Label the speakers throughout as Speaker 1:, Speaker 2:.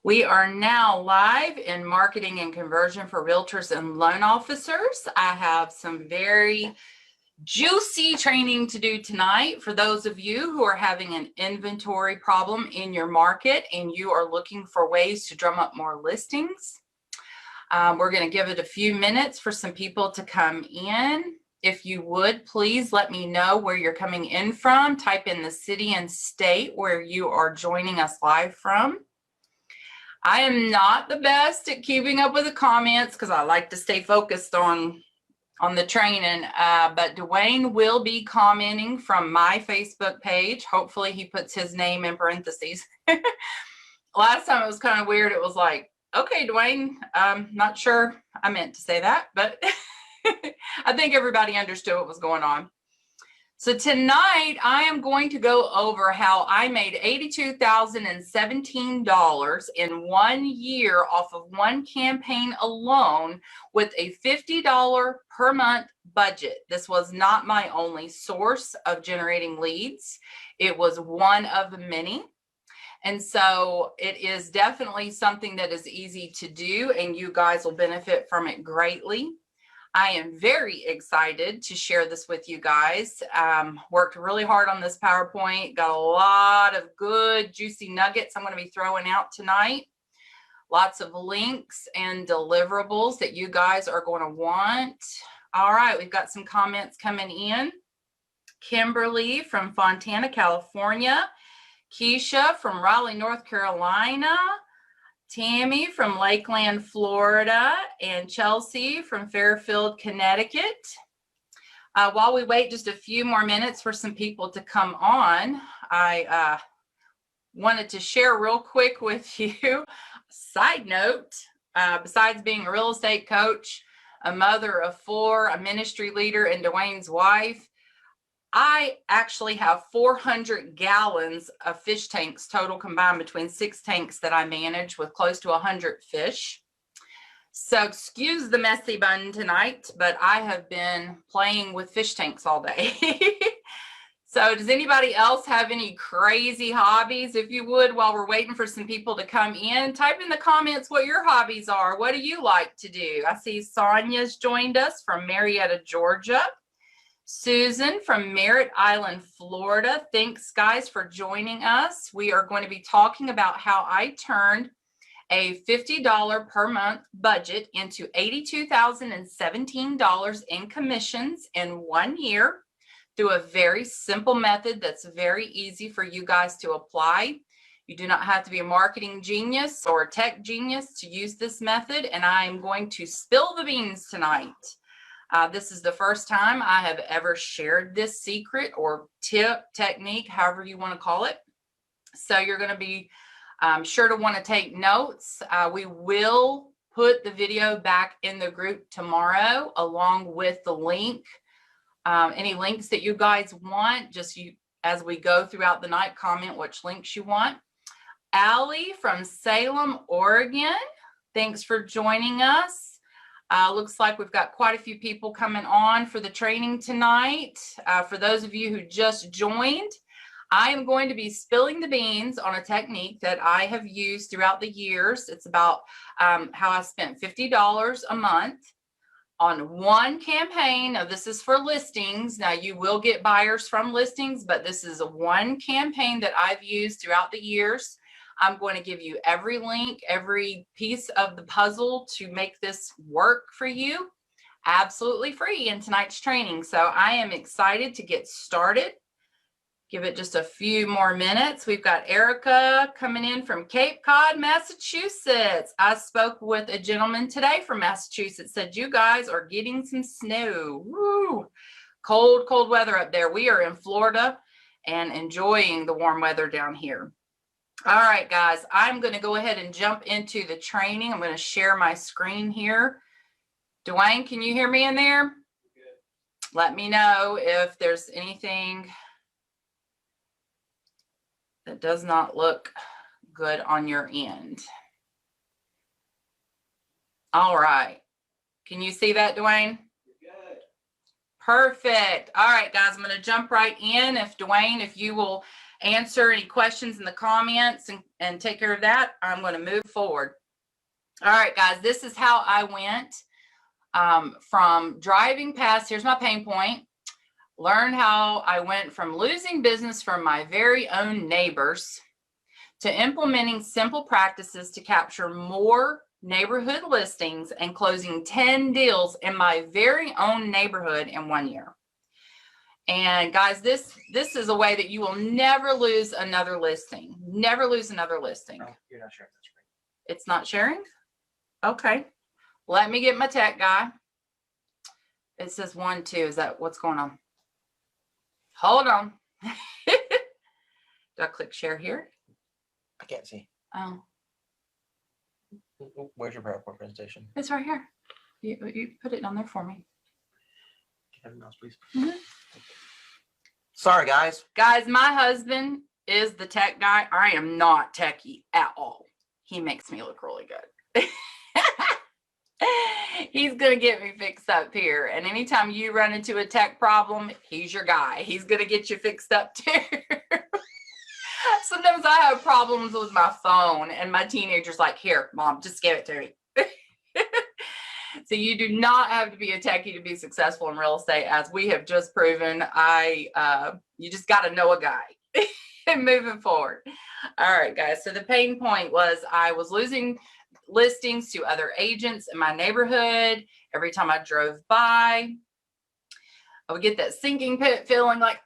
Speaker 1: We are now live in marketing and conversion for realtors and loan officers. I have some very juicy training to do tonight for those of you who are having an inventory problem in your market and you are looking for ways to drum up more listings. We're going to give it a few minutes for some people to come in. If you would, please let me know where you're coming in from. Type in the city and state where you are joining us live from. I am not the best at keeping up with the comments because I like to stay focused on the training, but Dwayne will be commenting from my Facebook page. Hopefully he puts his name in parentheses. Last time it was kind of weird. It was like, okay, Dwayne, not sure I meant to say that, but I think everybody understood what was going on. So tonight I am going to go over how I made $82,017 in 1 year off of one campaign alone with a $50 per month budget. This was not my only source of generating leads. It was one of many. And so it is definitely something that is easy to do and you guys will benefit from it greatly. I am very excited to share this with you guys. Worked really hard on this PowerPoint, got a lot of good juicy nuggets I'm going to be throwing out tonight. Lots of links and deliverables that you guys are going to want. All right, we've got some comments coming in. Kimberly from Fontana, California. Keisha from Raleigh, North Carolina. Tammy from Lakeland, Florida, and Chelsea from Fairfield, Connecticut. While we wait just a few more minutes for some people to come on, I wanted to share real quick with you. Side note, besides being a real estate coach, a mother of 4, a ministry leader, and Dwayne's wife, I actually have 400 gallons of fish tanks total combined between 6 tanks that I manage with close to 100 fish. So excuse the messy bun tonight, but I have been playing with fish tanks all day. So does anybody else have any crazy hobbies? If you would, while we're waiting for some people to come in, type in the comments what your hobbies are. What do you like to do? I see Sonia's joined us from Marietta, Georgia. Susan from Merritt Island, Florida. Thanks, guys, for joining us. We are going to be talking about how I turned a $50 per month budget into $82,017 in commissions in 1 year through a very simple method that's very easy for you guys to apply. You do not have to be a marketing genius or a tech genius to use this method, and I'm going to spill the beans tonight. This is the first time I have ever shared this secret or tip, technique, however you want to call it. So you're going to be sure to want to take notes. We will put the video back in the group tomorrow along with the link. Any links that you guys want, just as we go throughout the night, comment which links you want. Allie from Salem, Oregon. Thanks for joining us. Looks like we've got quite a few people coming on for the training tonight. For those of you who just joined, I am going to be spilling the beans on a technique that I have used throughout the years. It's about how I spent $50 a month on one campaign. Now, this is for listings. Now, you will get buyers from listings, but this is one campaign that I've used throughout the years. I'm going to give you every link, every piece of the puzzle to make this work for you absolutely free in tonight's training. So I am excited to get started. Give it just a few more minutes. We've got Erica coming in from Cape Cod, Massachusetts. I spoke with a gentleman today from Massachusetts, said you guys are getting some snow. Woo! Cold, cold weather up there. We are in Florida and enjoying the warm weather down here. All right, guys, I'm going to go ahead and jump into the training. I'm going to share my screen here. Dwayne, can you hear me in there?
Speaker 2: Good.
Speaker 1: Let me know if there's anything that does not look good on your end. All right. Can you see that, Dwayne?
Speaker 2: Good.
Speaker 1: Perfect. All right, guys, I'm going to jump right in. If Dwayne, if you will answer any questions in the comments and take care of that, I'm going to move forward. All right, guys, this is how I went from driving past, here's my pain point, learn how I went from losing business from my very own neighbors to implementing simple practices to capture more neighborhood listings and closing 10 deals in my very own neighborhood in 1 year. And guys, this is a way that you will never lose another listing. Never lose another listing.
Speaker 2: No, you're not sharing that screen.
Speaker 1: It's not sharing? Okay. Let me get my tech guy. It says 1, 2. Is that what's going on? Hold on. Do I click share here?
Speaker 2: I can't see.
Speaker 1: Oh,
Speaker 2: Where's your PowerPoint presentation?
Speaker 1: it's right here. You put it on there for me.
Speaker 2: Can I have a mouse, please?
Speaker 1: Mhm.
Speaker 2: Sorry, guys.
Speaker 1: Guys, my husband is the tech guy. I am not techie at all. He makes me look really good. He's going to get me fixed up here. And anytime you run into a tech problem, he's your guy. He's going to get you fixed up too. Sometimes I have problems with my phone and my teenager's like, here, mom, just give it to me. So you do not have to be a techie to be successful in real estate, as we have just proven. You just got to know a guy and moving forward. All right, guys. So the pain point was I was losing listings to other agents in my neighborhood. Every time I drove by, I would get that sinking pit feeling like,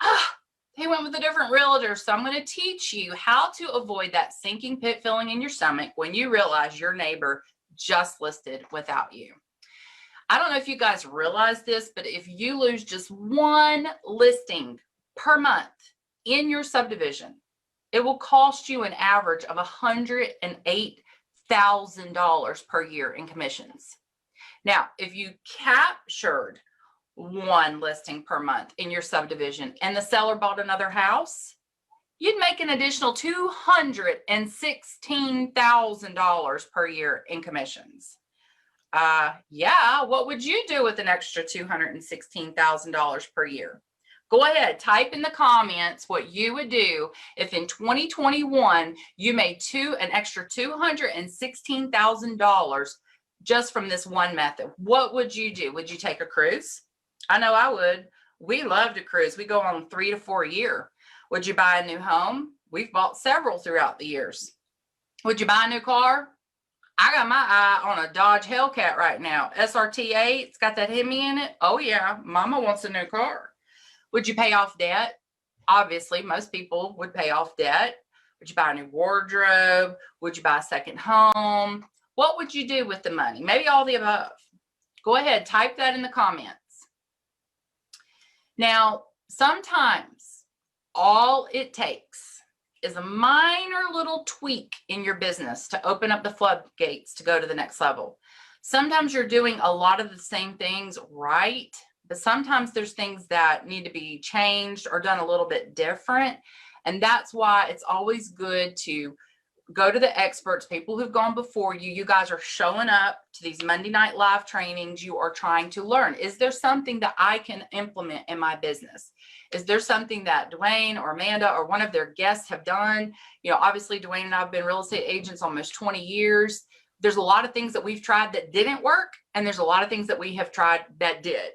Speaker 1: they went with a different realtor. So I'm going to teach you how to avoid that sinking pit feeling in your stomach when you realize your neighbor just listed without you. I don't know if you guys realize this, but if you lose just one listing per month in your subdivision, it will cost you an average of $108,000 per year in commissions. Now, if you captured one listing per month in your subdivision and the seller bought another house, you'd make an additional $216,000 per year in commissions. Yeah, what would you do with an extra $216,000 per year? Go ahead, type in the comments what you would do if in 2021 you made an extra $216,000 just from this one method. What would you do? Would you take a cruise? I know I would. We love to cruise. We go on 3 to 4 a year. Would you buy a new home? We've bought several throughout the years. Would you buy a new car? I got my eye on a Dodge Hellcat right now. SRT8, it's got that Hemi in it. Oh yeah, mama wants a new car. Would you pay off debt? Obviously, most people would pay off debt. Would you buy a new wardrobe? Would you buy a second home? What would you do with the money? Maybe all the above. Go ahead, type that in the comments. Now, sometimes all it takes is a minor little tweak in your business to open up the floodgates to go to the next level. Sometimes you're doing a lot of the same things right, but sometimes there's things that need to be changed or done a little bit different. And that's why it's always good to go to the experts, people who've gone before you. You guys are showing up to these Monday Night Live trainings. You are trying to learn. Is there something that I can implement in my business? Is there something that Dwayne or Amanda or one of their guests have done? You know, obviously Dwayne and I have been real estate agents almost 20 years. There's a lot of things that we've tried that didn't work, and there's a lot of things that we have tried that did.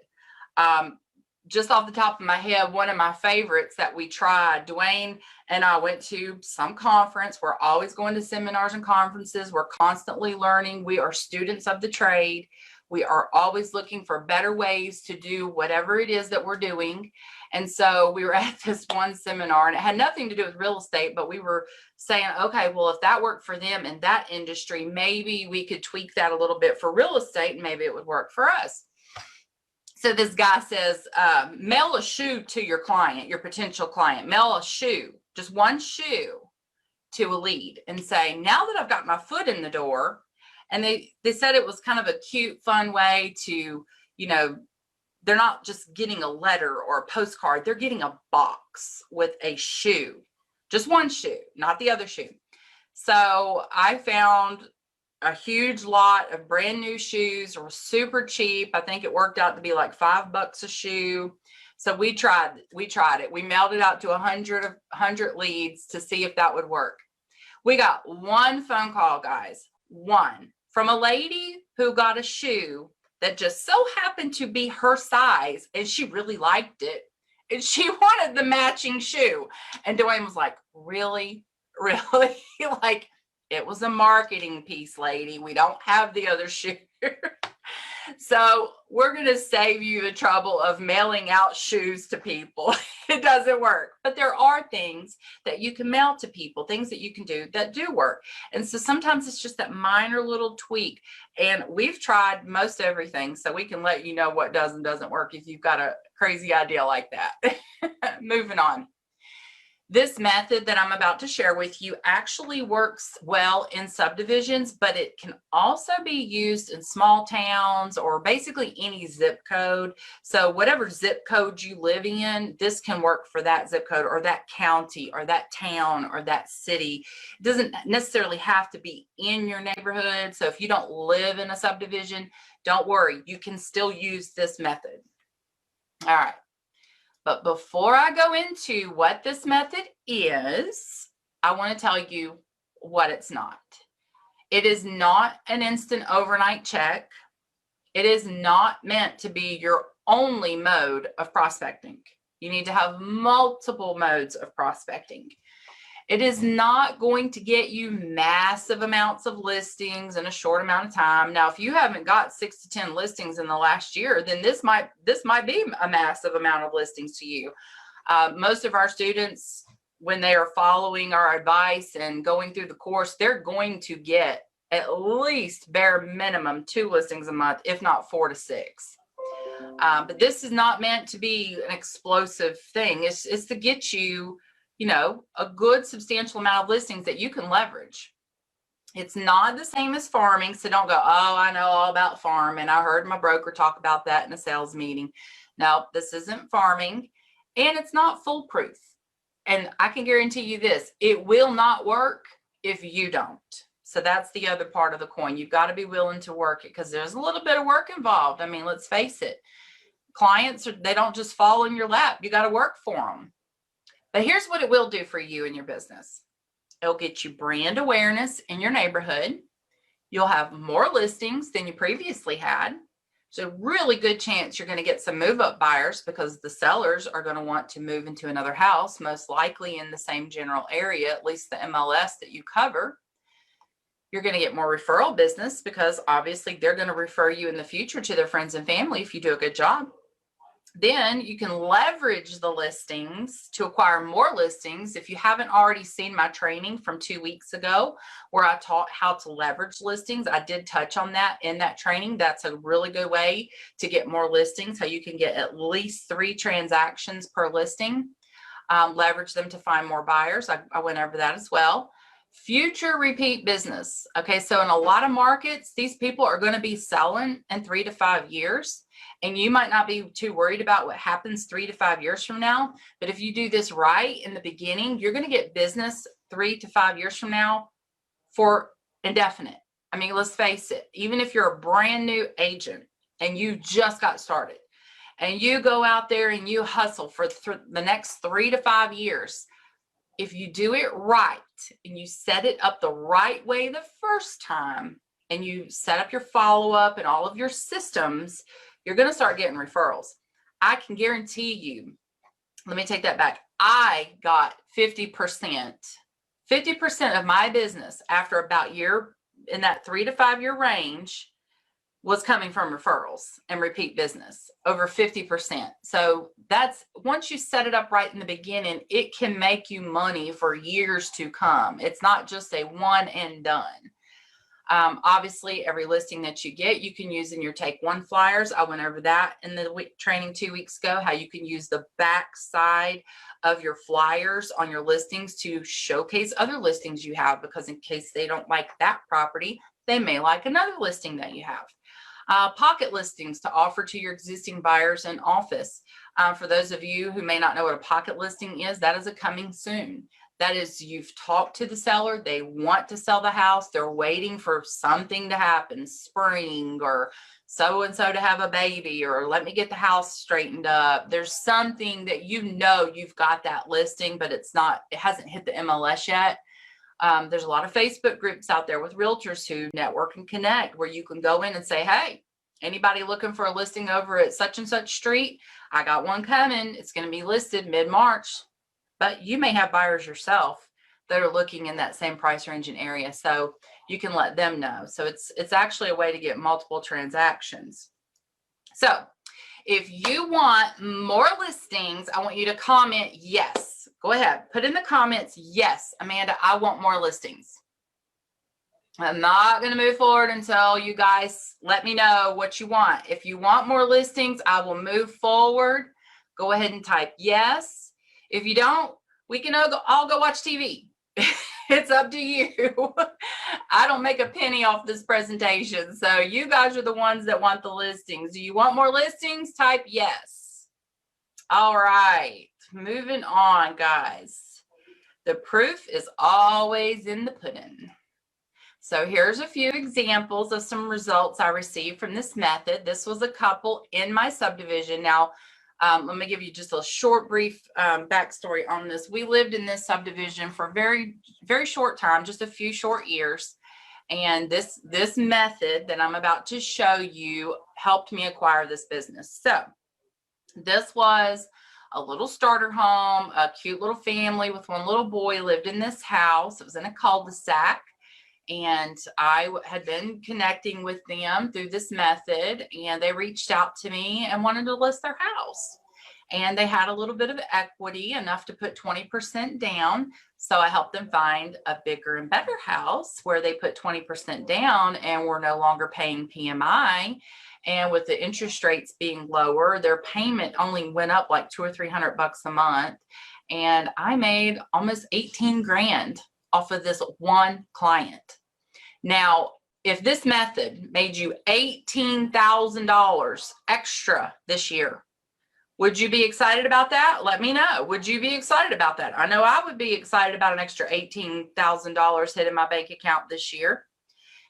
Speaker 1: Just off the top of my head, one of my favorites that we tried, Dwayne and I went to some conference. We're always going to seminars and conferences. We're constantly learning. We are students of the trade. We are always looking for better ways to do whatever it is that we're doing. And so we were at this one seminar, and it had nothing to do with real estate, but we were saying, okay, well, if that worked for them in that industry, maybe we could tweak that a little bit for real estate, and maybe it would work for us. So this guy says, mail a shoe to your client, your potential client. Mail a shoe, just one shoe to a lead, and say, now that I've got my foot in the door. And they said it was kind of a cute, fun way to, you know, they're not just getting a letter or a postcard. They're getting a box with a shoe, just one shoe, not the other shoe. So I found a huge lot of brand new shoes. They were super cheap. I think it worked out to be like $5 a shoe. So we tried it. We mailed it out to 100 leads to see if that would work. We got one phone call, guys, one, from a lady who got a shoe that just so happened to be her size, and she really liked it. And she wanted the matching shoe. And Dwayne was like, really? Really? Like, it was a marketing piece, lady. We don't have the other shoe. So we're going to save you the trouble of mailing out shoes to people. It doesn't work. But there are things that you can mail to people, things that you can do that do work. And so sometimes it's just that minor little tweak. And we've tried most everything, so we can let you know what does and doesn't work if you've got a crazy idea like that. Moving on. This method that I'm about to share with you actually works well in subdivisions, but it can also be used in small towns or basically any zip code. So whatever zip code you live in, this can work for that zip code or that county or that town or that city. It doesn't necessarily have to be in your neighborhood. So if you don't live in a subdivision, don't worry, you can still use this method. All right. But before I go into what this method is, I want to tell you what it's not. It is not an instant overnight check. It is not meant to be your only mode of prospecting. You need to have multiple modes of prospecting. It is not going to get you massive amounts of listings in a short amount of time. Now, if you haven't got 6 to 10 listings in the last year, then this might be a massive amount of listings to you. Most of our students, when they are following our advice and going through the course, they're going to get at least bare minimum 2 listings a month, if not 4 to 6. But this is not meant to be an explosive thing. It's to get you, a good substantial amount of listings that you can leverage. It's not the same as farming. So don't go, oh, I know all about farming. I heard my broker talk about that in a sales meeting. No, this isn't farming, and it's not foolproof. And I can guarantee you this, it will not work if you don't. So that's the other part of the coin. You've got to be willing to work it because there's a little bit of work involved. I mean, let's face it. Clients, they don't just fall in your lap. You got to work for them. But here's what it will do for you and your business. It'll get you brand awareness in your neighborhood. You'll have more listings than you previously had. So really good chance you're going to get some move-up buyers because the sellers are going to want to move into another house, most likely in the same general area, at least the MLS that you cover. You're going to get more referral business because obviously they're going to refer you in the future to their friends and family if you do a good job. Then you can leverage the listings to acquire more listings. If you haven't already seen my training from 2 weeks ago, where I taught how to leverage listings, I did touch on that in that training. That's a really good way to get more listings, how you can get at least 3 transactions per listing. Leverage them to find more buyers. I went over that as well. Future repeat business. Okay, so in a lot of markets, these people are going to be selling in 3 to 5 years. And you might not be too worried about what happens 3 to 5 years from now. But if you do this right in the beginning, you're going to get business 3 to 5 years from now for indefinite. I mean, let's face it, even if you're a brand new agent and you just got started and you go out there and you hustle for the next 3 to 5 years, if you do it right and you set it up the right way the first time and you set up your follow-up and all of your systems, you're going to start getting referrals. I can guarantee you, let me take that back. I got 50% of my business after about year in that 3 to 5 year range was coming from referrals and repeat business, over 50%. So that's, once you set it up right in the beginning, it can make you money for years to come. It's not just a one and done. Obviously, every listing that you get, you can use in your Take One flyers. I went over that in the training 2 weeks ago, how you can use the back side of your flyers on your listings to showcase other listings you have, because in case they don't like that property, they may like another listing that you have. Pocket listings to offer to your existing buyers in office. For those of you who may not know what a pocket listing is, that is a coming soon. That is, you've talked to the seller, they want to sell the house, they're waiting for something to happen, spring or so-and-so to have a baby, or let me get the house straightened up. There's something that you've got that listing, but it hasn't hit the MLS yet. There's a lot of Facebook groups out there with realtors who network and connect where you can go in and say, hey, anybody looking for a listing over at such and such street? I got one coming. It's going to be listed mid-March. But you may have buyers yourself that are looking in that same price range and area. So you can let them know. So it's actually a way to get multiple transactions. So if you want more listings, I want you to comment yes. Go ahead. Put in the comments, yes, Amanda, I want more listings. I'm not going to move forward until you guys let me know what you want. If you want more listings, I will move forward. Go ahead and type yes. If you don't, we can all go watch TV. It's up to you. I don't make a penny off this presentation. So you guys are the ones that want the listings. Do you want more listings? Type yes. All right. Moving on, guys. The proof is always in the pudding. So here's a few examples of some results I received from this method. This was a couple in my subdivision. Now, let me give you just a short, brief backstory on this. We lived in this subdivision for a very, very short time, just a few short years. And this method that I'm about to show you helped me acquire this business. So this was a little starter home, a cute little family with one little boy lived in this house. It was in a cul-de-sac. And I had been connecting with them through this method, and they reached out to me and wanted to list their house. And they had a little bit of equity, enough to put 20% down. So I helped them find a bigger and better house where they put 20% down and were no longer paying PMI. And with the interest rates being lower, their payment only went up like $200 or $300 a month. And I made almost 18 grand off of this one client. Now, if this method made you $18,000 extra this year, would you be excited about that? Let me know. Would you be excited about that? I know I would be excited about an extra $18,000 hitting my bank account this year.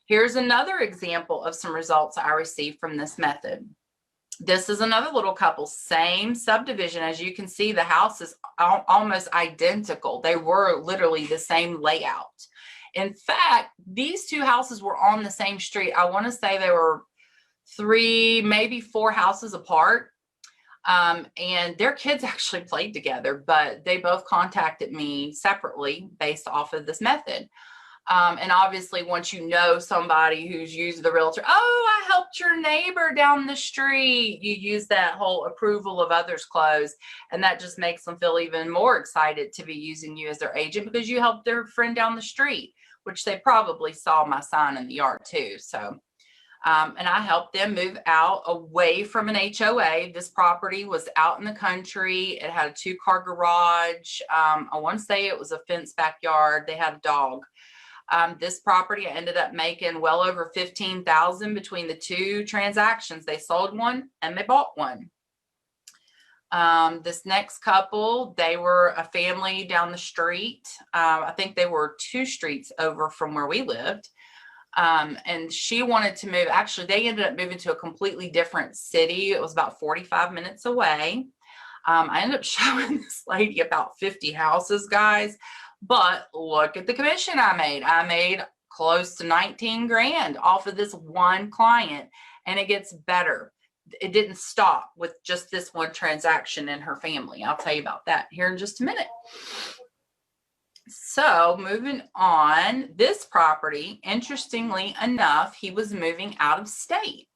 Speaker 1: Here's another example of some results I received from this method. This is another little couple, same subdivision. As you can see, the house is almost identical. They were literally the same layout. In fact, these two houses were on the same street. I want to say they were 3, maybe 4 houses apart. And their kids actually played together, but they both contacted me separately based off of this method. And obviously, once you know somebody who's used the realtor, oh, I helped your neighbor down the street, you use that whole approval of others clause, and that just makes them feel even more excited to be using you as their agent because you helped their friend down the street, which they probably saw my sign in the yard too. So, and I helped them move out away from an HOA. This property was out in the country. It had a 2-car garage. I want to say it was a fenced backyard. They had a dog. This property, I ended up making well over $15,000 between the two transactions. They sold one and they bought one. This next couple, they were a family down the street. I think they were 2 streets over from where we lived. And she wanted to move. Actually, they ended up moving to a completely different city. It was about 45 minutes away. I ended up showing this lady about 50 houses, guys. But look at the commission I made. I made close to 19 grand off of this one client, and it gets better. It didn't stop with just this one transaction in her family. I'll tell you about that here in just a minute. So moving on, this property, interestingly enough, he was moving out of state.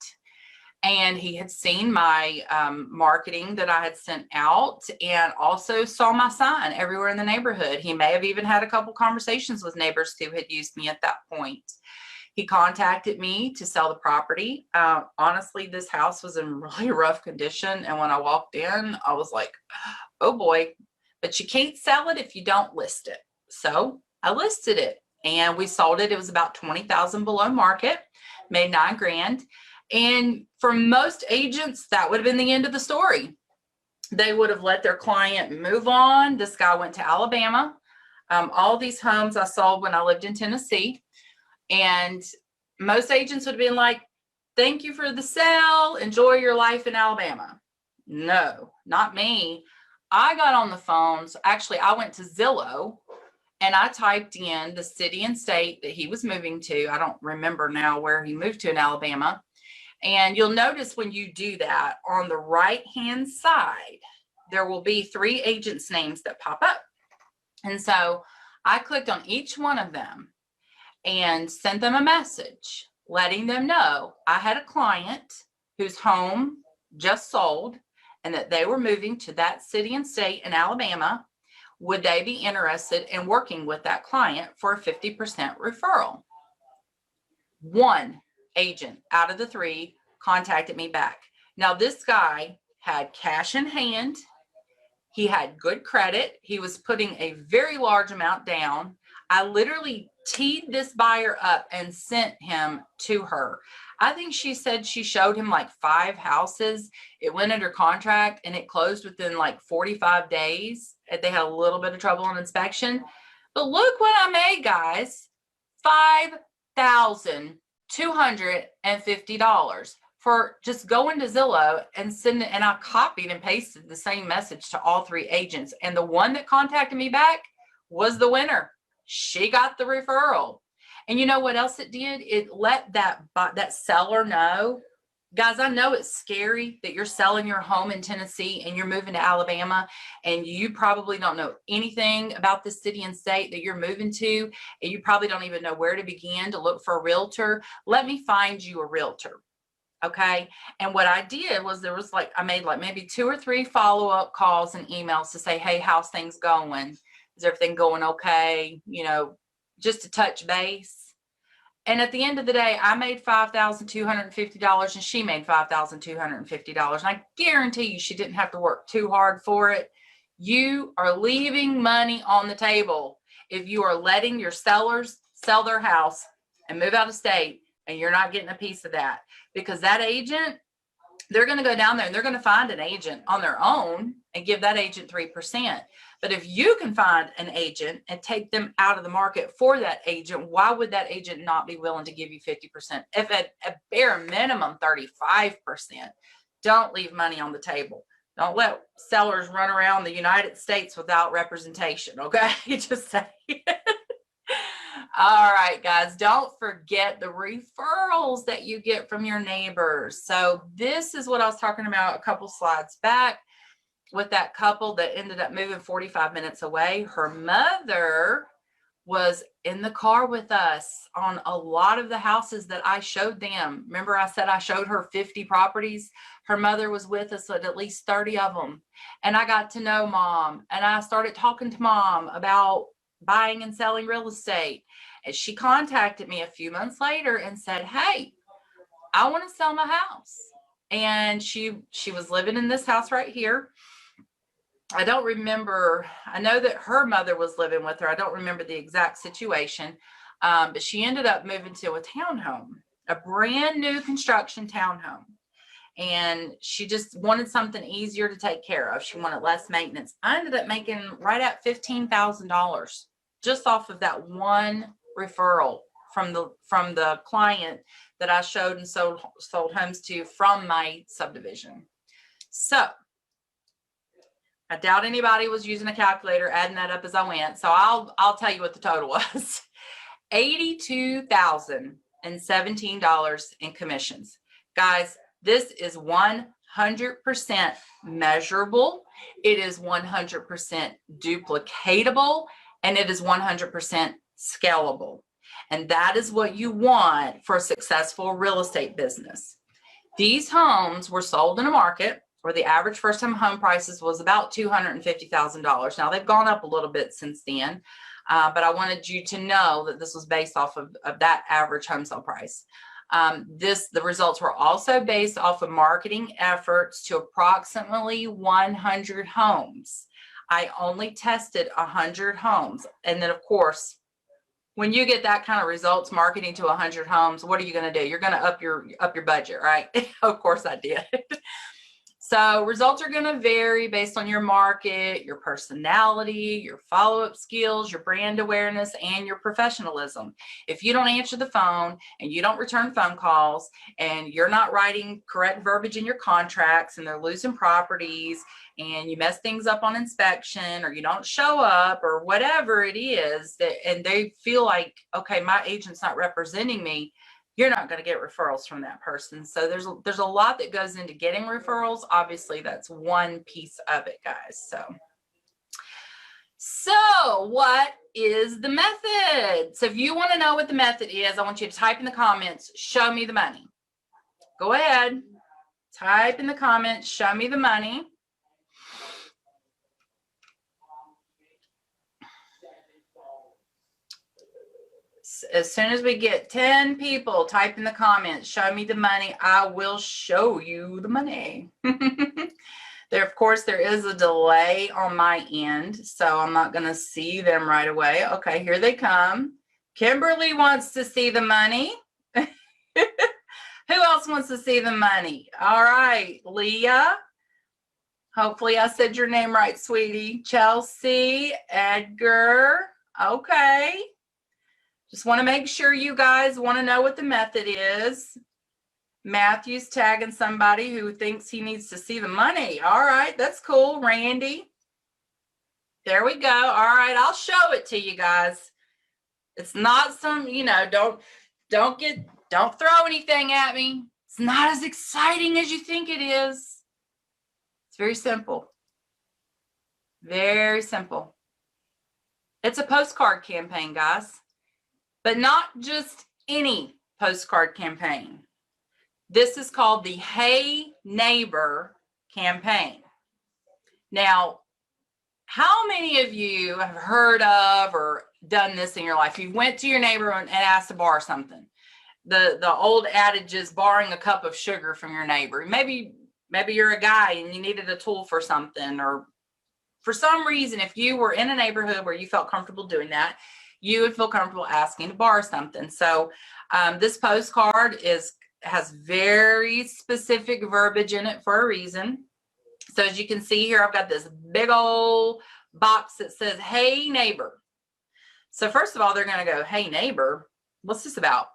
Speaker 1: And he had seen my marketing that I had sent out and also saw my sign everywhere in the neighborhood. He may have even had a couple conversations with neighbors who had used me at that point. He contacted me to sell the property. Honestly, this house was in really rough condition. And when I walked in, I was like, oh boy, but you can't sell it if you don't list it. So I listed it and we sold it. It was about 20,000 below market, made 9 grand. And for most agents, that would have been the end of the story. They would have let their client move on. This guy went to Alabama. All these homes I sold when I lived in Tennessee. And most agents would have been like, thank you for the sale. Enjoy your life in Alabama. No, not me. I got on the phones. Actually, I went to Zillow and I typed in the city and state that he was moving to. I don't remember now where he moved to in Alabama. And you'll notice when you do that, on the right-hand side, there will be 3 agents' names that pop up. And so I clicked on each one of them and sent them a message letting them know I had a client whose home just sold and that they were moving to that city and state in Alabama. Would they be interested in working with that client for a 50% referral? 1 agent out of the 3 contacted me back. Now, this guy had cash in hand. He had good credit. He was putting a very large amount down. I literally teed this buyer up and sent him to her. I think she said she showed him like 5 houses. It went under contract and it closed within like 45 days. They had a little bit of trouble on inspection. But look what I made, guys. $5,250 for just going to Zillow and sending, and I copied and pasted the same message to all 3 agents. And the one that contacted me back was the winner. She got the referral. And you know what else it did? It let that seller know, guys, I know it's scary that you're selling your home in Tennessee and you're moving to Alabama and you probably don't know anything about the city and state that you're moving to, and you probably don't even know where to begin to look for a realtor. Let me find you a realtor. Okay. And what I did was I made like maybe 2 or 3 follow-up calls and emails to say, hey, how's things going? Is everything going okay? You know, just to touch base. And at the end of the day, I made $5,250 and she made $5,250. And I guarantee you she didn't have to work too hard for it. You are leaving money on the table if you are letting your sellers sell their house and move out of state and you're not getting a piece of that. Because that agent, they're going to go down there and they're going to find an agent on their own and give that agent 3%. But if you can find an agent and take them out of the market for that agent, why would that agent not be willing to give you 50%? If at a bare minimum 35%, don't leave money on the table. Don't let sellers run around the United States without representation, okay? Just say it. All right, guys, don't forget the referrals that you get from your neighbors. So this is what I was talking about a couple slides back with that couple that ended up moving 45 minutes away. Her mother was in the car with us on a lot of the houses that I showed them. Remember I said I showed her 50 properties? Her mother was with us at least 30 of them. And I got to know Mom, and I started talking to Mom about buying and selling real estate. And she contacted me a few months later and said, hey, I want to sell my house. And she was living in this house right here. I don't remember. I know that her mother was living with her. I don't remember the exact situation. But she ended up moving to a townhome, a brand new construction townhome. And she just wanted something easier to take care of. She wanted less maintenance. I ended up making right at $15,000 just off of that one referral from the client that I showed and sold homes to from my subdivision. So I doubt anybody was using a calculator, adding that up as I went. So I'll tell you what the total was. $82,017 in commissions. Guys, this is 100% measurable. It is 100% duplicatable, and it is 100% scalable. And that is what you want for a successful real estate business. These homes were sold in a market where the average first-time home prices was about $250,000. Now, they've gone up a little bit since then, but I wanted you to know that this was based off of that average home sale price. The results were also based off of marketing efforts to approximately 100 homes. I only tested 100 homes. And then, of course, when you get that kind of results marketing to 100 homes, what are you going to do? You're going to up your budget, right? Of course I did. So results are going to vary based on your market, your personality, your follow-up skills, your brand awareness, and your professionalism. If you don't answer the phone and you don't return phone calls and you're not writing correct verbiage in your contracts and they're losing properties and you mess things up on inspection or you don't show up or whatever it is that, and they feel like, okay, my agent's not representing me, you're not going to get referrals from that person. So there's a lot that goes into getting referrals. Obviously, that's one piece of it, guys. So what is the method? So if you want to know what the method is, I want you to type in the comments, show me the money. Go ahead, type in the comments, show me the money. As soon as we get 10 people type in the comments, show me the money, I will show you the money. There, of course, there is a delay on my end, so I'm not going to see them right away. Okay, here they come. Kimberly wants to see the money. Who else wants to see the money? All right, Leah. Hopefully I said your name right, sweetie. Chelsea, Edgar. Okay. Just want to make sure you guys want to know what the method is. Matthew's tagging somebody who thinks he needs to see the money. All right, that's cool. Randy. There we go. All right, I'll show it to you guys. It's not some, don't throw anything at me. It's not as exciting as you think it is. It's very simple. Very simple. It's a postcard campaign, guys. But not just any postcard campaign. This is called the Hey Neighbor campaign. Now, how many of you have heard of or done this in your life? You went to your neighbor and asked to borrow something. The old adage is borrowing a cup of sugar from your neighbor. Maybe you're a guy and you needed a tool for something, or for some reason, if you were in a neighborhood where you felt comfortable doing that, you would feel comfortable asking to borrow something. So this postcard has very specific verbiage in it for a reason. So as you can see here, I've got this big old box that says, hey neighbor. So first of all, they're going to go, hey neighbor, what's this about?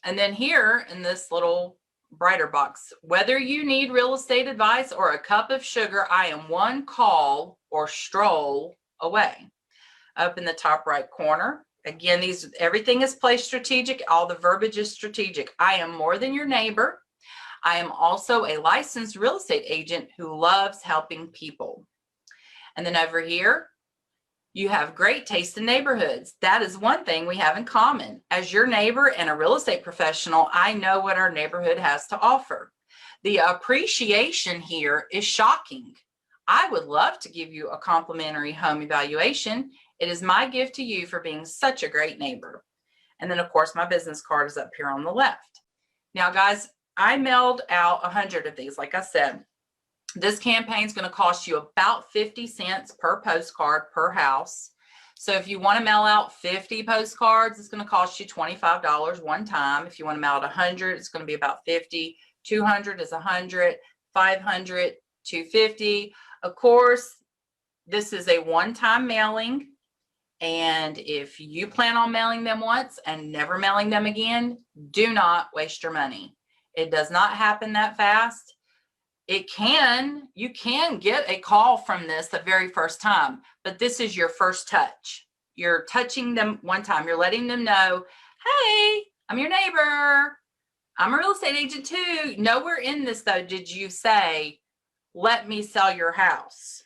Speaker 1: And then here in this little brighter box, whether you need real estate advice or a cup of sugar, I am one call or stroll away. Up in the top right corner, again, everything is placed strategic. All the verbiage is strategic. I am more than your neighbor. I am also a licensed real estate agent who loves helping people. And then over here, you have great taste in neighborhoods. That is one thing we have in common. As your neighbor and a real estate professional, I know what our neighborhood has to offer. The appreciation here is shocking. I would love to give you a complimentary home evaluation. It is my gift to you for being such a great neighbor. And then, of course, my business card is up here on the left. Now, guys, I mailed out 100 of these. Like I said, this campaign is going to cost you about 50 cents per postcard per house. So if you want to mail out 50 postcards, it's going to cost you $25 one time. If you want to mail out 100, it's going to be about 50. 200 is 100. 500, 250. Of course, this is a one-time mailing. And if you plan on mailing them once and never mailing them again, do not waste your money. It does not happen that fast. You can get a call from this the very first time, but this is your first touch. You're touching them one time. You're letting them know, hey, I'm your neighbor. I'm a real estate agent too. Nowhere in this though did you say, let me sell your house.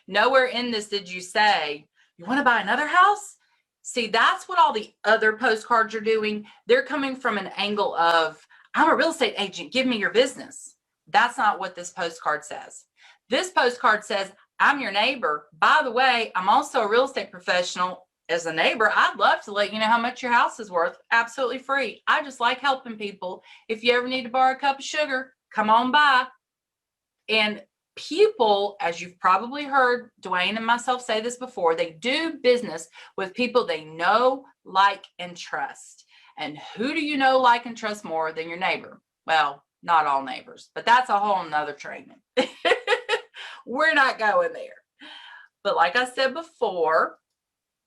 Speaker 1: Nowhere in this did you say, you want to buy another house? See, that's what all the other postcards are doing. They're coming from an angle of, I'm a real estate agent, give me your business. That's not what this postcard says. This postcard says, I'm your neighbor. By the way, I'm also a real estate professional. As a neighbor, I'd love to let you know how much your house is worth. Absolutely free. I just like helping people. If you ever need to borrow a cup of sugar, come on by. And people, as you've probably heard Dwayne and myself say this before, they do business with people they know, like, and trust. And who do you know, like, and trust more than your neighbor? Well, not all neighbors, but that's a whole nother training. We're not going there. But like I said before,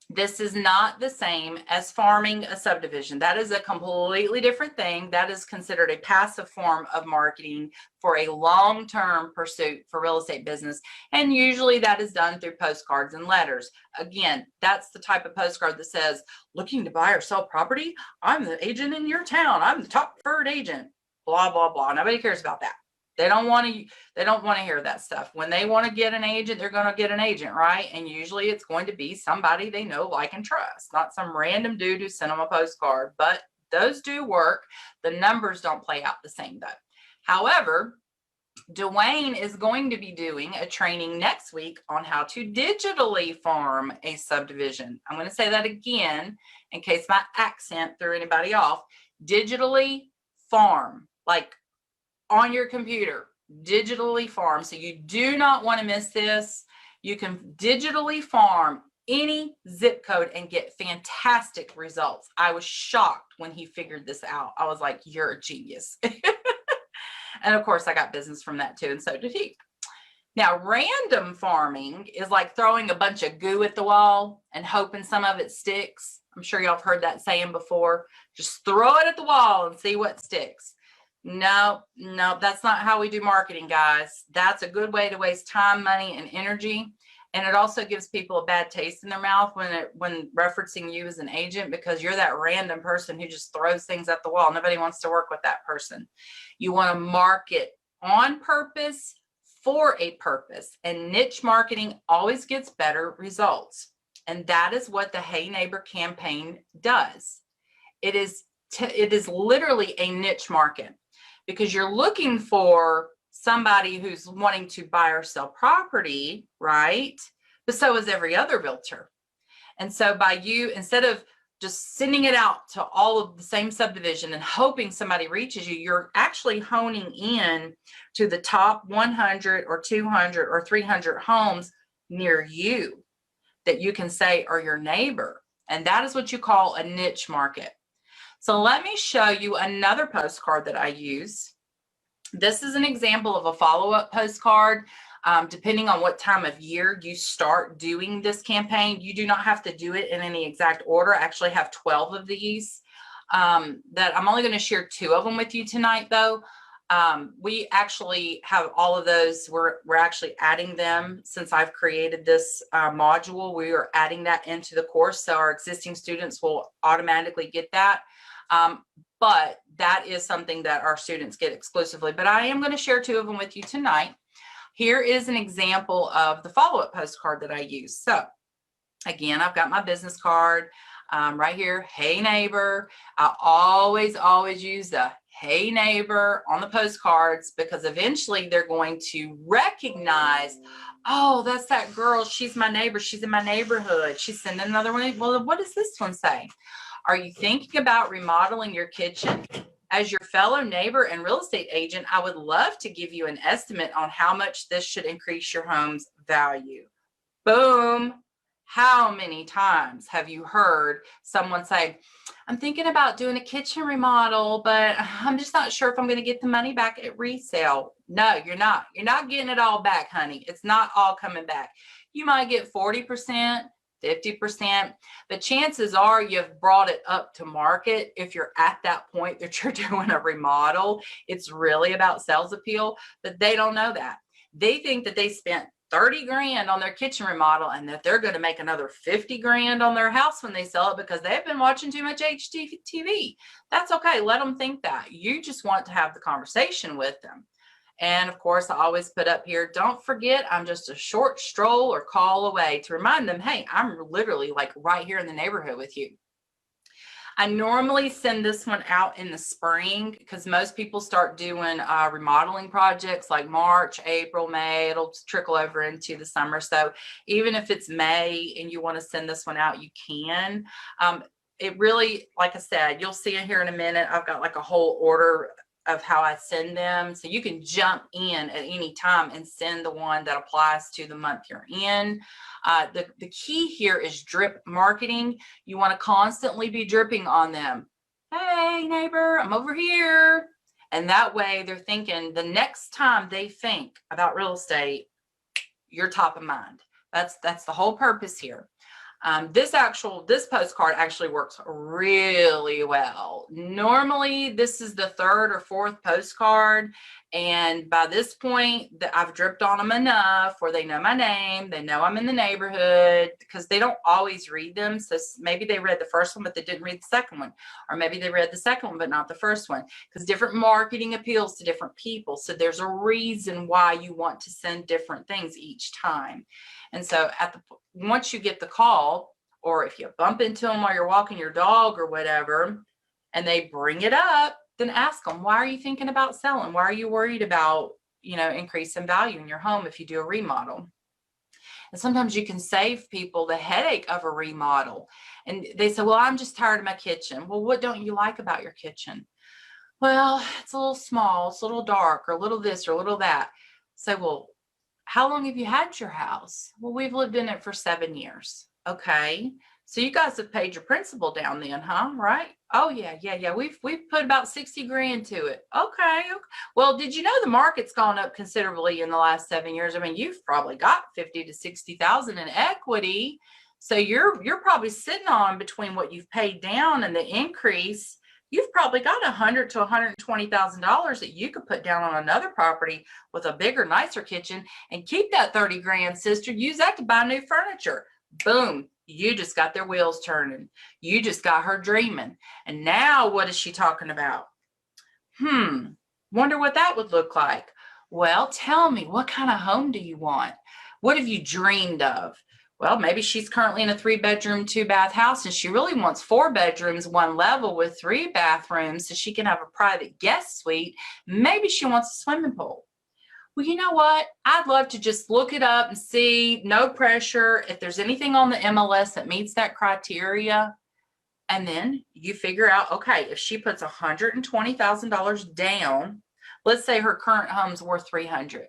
Speaker 1: this is not the same as farming a subdivision. That is a completely different thing. That is considered a passive form of marketing for a long-term pursuit for real estate business. And usually that is done through postcards and letters. Again, that's the type of postcard that says, looking to buy or sell property? I'm the agent in your town. I'm the top preferred agent. Blah, blah, blah. Nobody cares about that. They don't want to hear that stuff. When they want to get an agent, they're going to get an agent, right? And usually it's going to be somebody they know, like, and trust, not some random dude who sent them a postcard. But those do work. The numbers don't play out the same though. However, Dwayne is going to be doing a training next week on how to digitally farm a subdivision. I'm going to say that again in case my accent threw anybody off. Digitally farm, like on your computer, digitally farm. So you do not want to miss this. You can digitally farm any zip code and get fantastic results. I was shocked when he figured this out. I was like, you're a genius. And of course I got business from that too, and so did he. Now, random farming is like throwing a bunch of goo at the wall and hoping some of it sticks. I'm sure y'all have heard that saying before. Just throw it at the wall and see what sticks. No, that's not how we do marketing, guys. That's a good way to waste time, money, and energy. And it also gives people a bad taste in their mouth when referencing you as an agent, because you're that random person who just throws things at the wall. Nobody wants to work with that person. You want to market on purpose for a purpose, and niche marketing always gets better results. And that is what the Hey Neighbor campaign does. It is literally a niche market, because you're looking for somebody who's wanting to buy or sell property, right? But so is every other realtor. And so by you, instead of just sending it out to all of the same subdivision and hoping somebody reaches you, you're actually honing in to the top 100 or 200 or 300 homes near you that you can say are your neighbor. And that is what you call a niche market. So let me show you another postcard that I use. This is an example of a follow-up postcard. Depending on what time of year you start doing this campaign, you do not have to do it in any exact order. I actually have 12 of these that I'm only going to share 2 of them with you tonight, though. We actually have all of those. We're actually adding them since I've created this module. We are adding that into the course, so our existing students will automatically get that. But that is something that our students get exclusively. But I am going to share 2 of them with you tonight. Here is an example of the follow-up postcard that I use. So again, I've got my business card right here. Hey neighbor. I always use the hey neighbor on the postcards, because eventually they're going to recognize, oh, that's that girl. She's my neighbor. She's in my neighborhood. She's sending another one. Well, what does this one say? Are you thinking about remodeling your kitchen? As your fellow neighbor and real estate agent, I would love to give you an estimate on how much this should increase your home's value. Boom. How many times have you heard someone say, I'm thinking about doing a kitchen remodel, but I'm just not sure if I'm going to get the money back at resale? No, you're not. You're not getting it all back, honey. It's not all coming back. You might get 40%. 50%, but chances are you've brought it up to market. If you're at that point that you're doing a remodel, it's really about sales appeal, but they don't know that. They think that they spent 30 grand on their kitchen remodel and that they're going to make another 50 grand on their house when they sell it because they've been watching too much HGTV. That's okay. Let them think that. You just want to have the conversation with them. And of course, I always put up here, don't forget, I'm just a short stroll or call away, to remind them, hey, I'm literally like right here in the neighborhood with you. I normally send this one out in the spring because most people start doing remodeling projects like March, April, May. It'll trickle over into the summer. So even if it's May and you want to send this one out, you can. It really, like I said, you'll see it here in a minute. I've got like a whole order of how I send them. So you can jump in at any time and send the one that applies to the month you're in. The key here is drip marketing. You want to constantly be dripping on them. Hey neighbor, I'm over here. And that way they're thinking the next time they think about real estate, you're top of mind. That's the whole purpose here. This postcard actually works really well. Normally, this is the third or fourth postcard, and by this point, I've dripped on them enough where they know my name, they know I'm in the neighborhood, because they don't always read them. So maybe they read the first one, but they didn't read the second one, or maybe they read the second one, but not the first one, because different marketing appeals to different people. So there's a reason why you want to send different things each time. And so once you get the call, or if you bump into them while you're walking your dog or whatever, and they bring it up, then ask them, why are you thinking about selling? Why are you worried about, increasing value in your home if you do a remodel? And sometimes you can save people the headache of a remodel. And they say, well, I'm just tired of my kitchen. Well, what don't you like about your kitchen? Well, it's a little small, it's a little dark, or a little this or a little that. Say, well, how long have you had your house? Well, we've lived in it for 7 years. Okay. So you guys have paid your principal down then, huh? Right? Oh yeah. We've put about 60 grand to it. Okay. Well, did you know the market's gone up considerably in the last 7 years? I mean, you've probably got 50 to 60,000 in equity. So you're probably sitting on between what you've paid down and the increase. You've probably got $100,000 to $120,000 that you could put down on another property with a bigger, nicer kitchen, and keep that 30 grand, sister. Use that to buy new furniture. Boom. You just got their wheels turning. You just got her dreaming. And now what is she talking about? Wonder what that would look like. Well, tell me, what kind of home do you want? What have you dreamed of? Well, maybe she's currently in a 3-bedroom, 2-bath house, and she really wants 4 bedrooms, 1 level with 3 bathrooms so she can have a private guest suite. Maybe she wants a swimming pool. Well, you know what? I'd love to just look it up and see, no pressure, if there's anything on the MLS that meets that criteria. And then you figure out, okay, if she puts $120,000 down, let's say her current home's worth $300,000,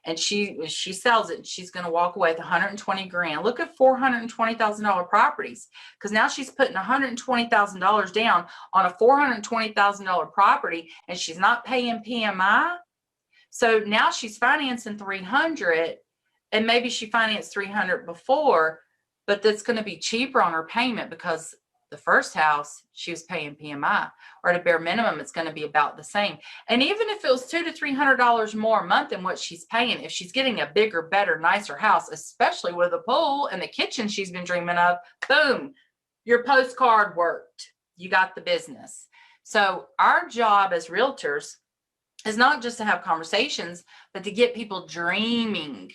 Speaker 1: and she sells it, and she's going to walk away with $120 grand. Look at $420,000 properties, because now she's putting $120,000 down on a $420,000 property, and she's not paying PMI. So now she's financing $300,000, and maybe she financed $300,000 before, but that's going to be cheaper on her payment because the first house she was paying PMI, or at a bare minimum, it's going to be about the same. And even if it was $200 to $300 more a month than what she's paying, if she's getting a bigger, better, nicer house, especially with a pool and the kitchen she's been dreaming of, boom, your postcard worked. You got the business. So our job as realtors is not just to have conversations, but to get people dreaming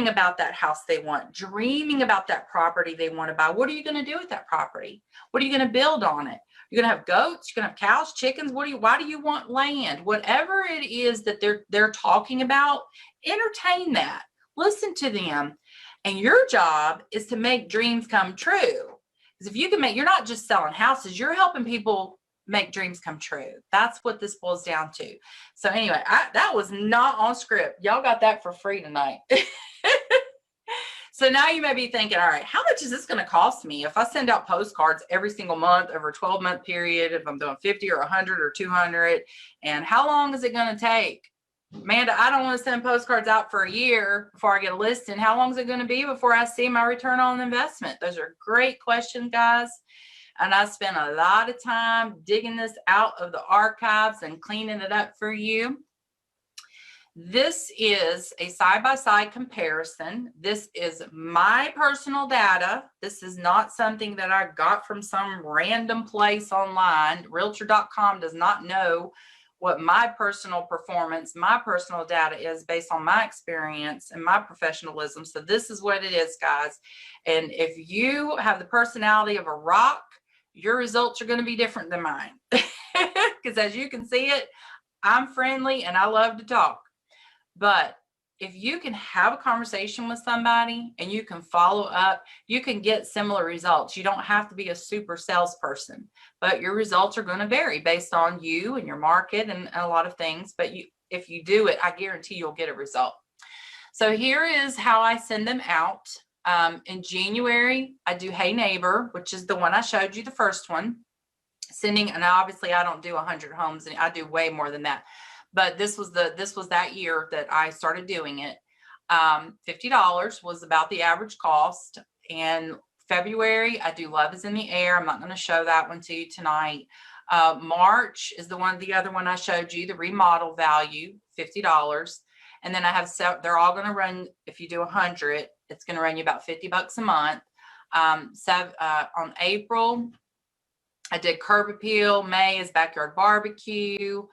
Speaker 1: about that house they want, dreaming about that property they want to buy. What are you going to do with that property? What are you going to build on it? You're going to have goats, you're going to have cows, chickens. Why do you want land? Whatever it is that they're talking about, entertain that. Listen to them. And your job is to make dreams come true. Because if you can you're not just selling houses, you're helping people make dreams come true. That's what this boils down to. So anyway, that was not on script. Y'all got that for free tonight. So now you may be thinking, all right, how much is this going to cost me if I send out postcards every single month over a 12-month period, if I'm doing 50 or 100 or 200, and how long is it going to take? Amanda, I don't want to send postcards out for a year before I get a listing. How long is it going to be before I see my return on investment? Those are great questions, guys. And I spent a lot of time digging this out of the archives and cleaning it up for you. This is a side-by-side comparison. This is my personal data. This is not something that I got from some random place online. Realtor.com does not know what my personal performance, my personal data is based on my experience and my professionalism. So this is what it is, guys. And if you have the personality of a rock, your results are going to be different than mine. Because as you can see it, I'm friendly and I love to talk. But if you can have a conversation with somebody and you can follow up, you can get similar results. You don't have to be a super salesperson, but your results are going to vary based on you and your market and a lot of things. But if you do it, I guarantee you'll get a result. So here is how I send them out. In January, I do Hey Neighbor, which is the one I showed you, the first one. sending, and obviously I don't do 100 homes, and I do way more than that. But this was that year that I started doing it. $50 was about the average cost. And February, I do Love is in the Air. I'm not going to show that one to you tonight. March is the other one I showed you, the remodel value, $50. And then I have, they're all going to run, if you do 100, it's going to run you about $50 a month. On April, I did curb appeal. May is backyard barbecue.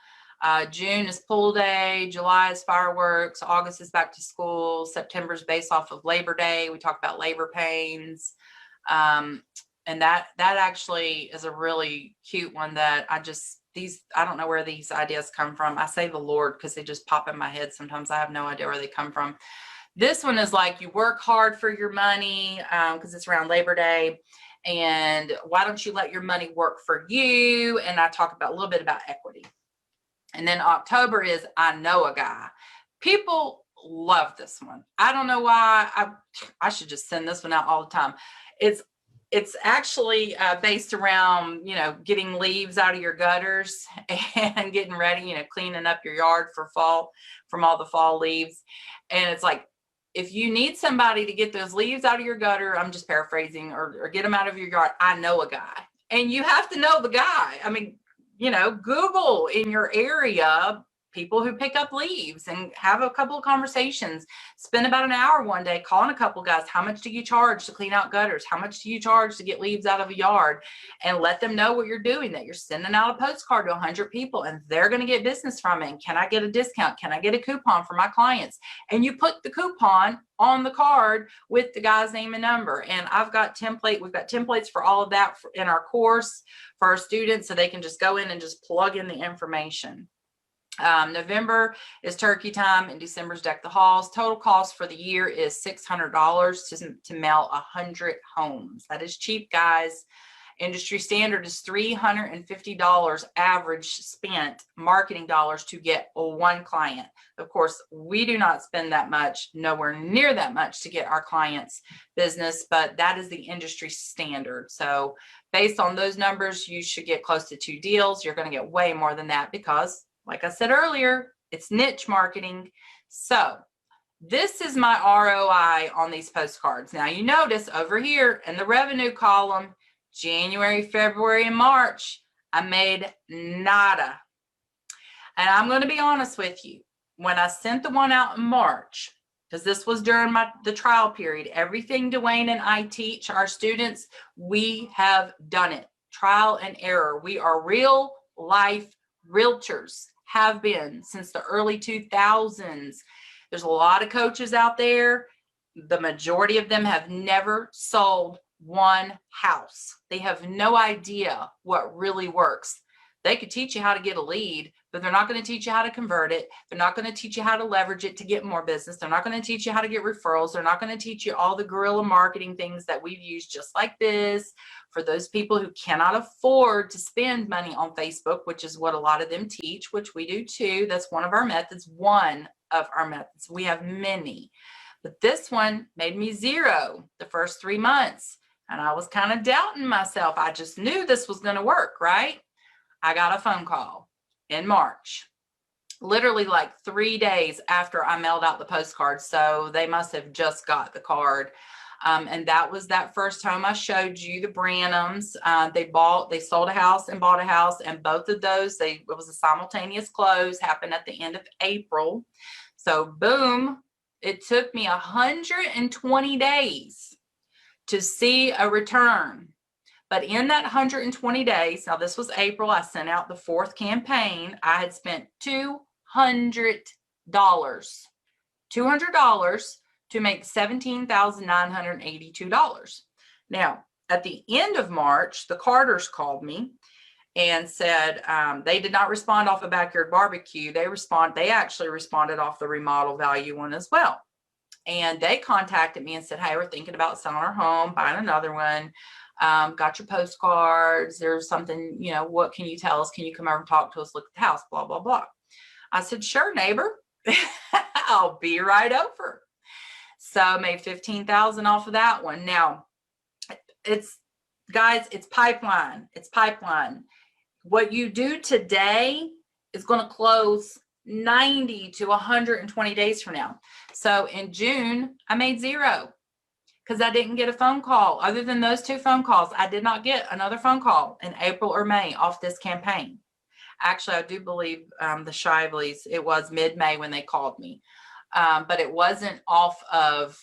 Speaker 1: June is pool day. July is fireworks. August is back to school. September is based off of Labor Day. We talk about labor pains. And that actually is a really cute one that I don't know where these ideas come from. I say the Lord because they just pop in my head. Sometimes I have no idea where they come from. This one is like, you work hard for your money because it's around Labor Day. And why don't you let your money work for you? And I talk about a little bit about equity. And then October is I know a guy. People love this one. I don't know why. I should just send this one out all the time. It's actually based around, getting leaves out of your gutters and getting ready, cleaning up your yard for fall from all the fall leaves. And it's like, if you need somebody to get those leaves out of your gutter, I'm just paraphrasing, or get them out of your yard, I know a guy. And you have to know the guy. I mean, Google in your area people who pick up leaves and have a couple of conversations. Spend about an hour one day calling a couple guys. How much do you charge to clean out gutters? How much do you charge to get leaves out of a yard? And let them know what you're doing, that you're sending out a postcard to 100 people and they're going to get business from it. And can I get a discount? Can I get a coupon for my clients? And you put the coupon on the card with the guy's name and number. And we've got templates for all of that in our course for our students, so they can just go in and just plug in the information. November is turkey time and December's deck the halls. Total cost for the year is $600 to mail 100 homes. That is cheap, guys. Industry standard is $350 average spent marketing dollars to get one client. Of course, we do not spend that much, nowhere near that much, to get our clients business, but that is the industry standard. So based on those numbers, you should get close to 2 deals. You're going to get way more than that because, like I said earlier, it's niche marketing. So this is my ROI on these postcards. Now you notice over here in the revenue column, January, February, and March, I made nada. And I'm going to be honest with you. When I sent the one out in March, because this was during the trial period, everything Dwayne and I teach our students, we have done it. Trial and error. We are real life realtors, have been since the early 2000s. There's a lot of coaches out there. The majority of them have never sold one house. They have no idea what really works. They could teach you how to get a lead, but they're not going to teach you how to convert it. They're not going to teach you how to leverage it to get more business. They're not going to teach you how to get referrals. They're not going to teach you all the guerrilla marketing things that we've used just like this for those people who cannot afford to spend money on Facebook, which is what a lot of them teach, which we do too. That's one of our methods. We have many, but this one made me zero the first 3 months. And I was kind of doubting myself. I just knew this was going to work, right? I got a phone call in March, literally like 3 days after I mailed out the postcard. So they must have just got the card. And that was that first home I showed you, the Branhams. They sold a house and bought a house. And both of those, it was a simultaneous close, happened at the end of April. So boom, it took me 120 days to see a return. But in that 120 days, now this was April, I sent out the 4th campaign. I had spent $200 to make $17,982. Now, at the end of March, the Carters called me and said they did not respond off a backyard barbecue. They actually responded off the remodel value one as well. And they contacted me and said, hey, we're thinking about selling our home, buying another one. Got your postcards. There's something, what can you tell us? Can you come over and talk to us? Look at the house, blah, blah, blah. I said, sure, neighbor. I'll be right over. So I made $15,000 off of that one. Now, it's pipeline. It's pipeline. What you do today is going to close 90 to 120 days from now. So in June, I made zero because I didn't get a phone call. Other than those 2 phone calls, I did not get another phone call in April or May off this campaign. Actually, I do believe the Shiveleys, it was mid-May when they called me. But it wasn't off of,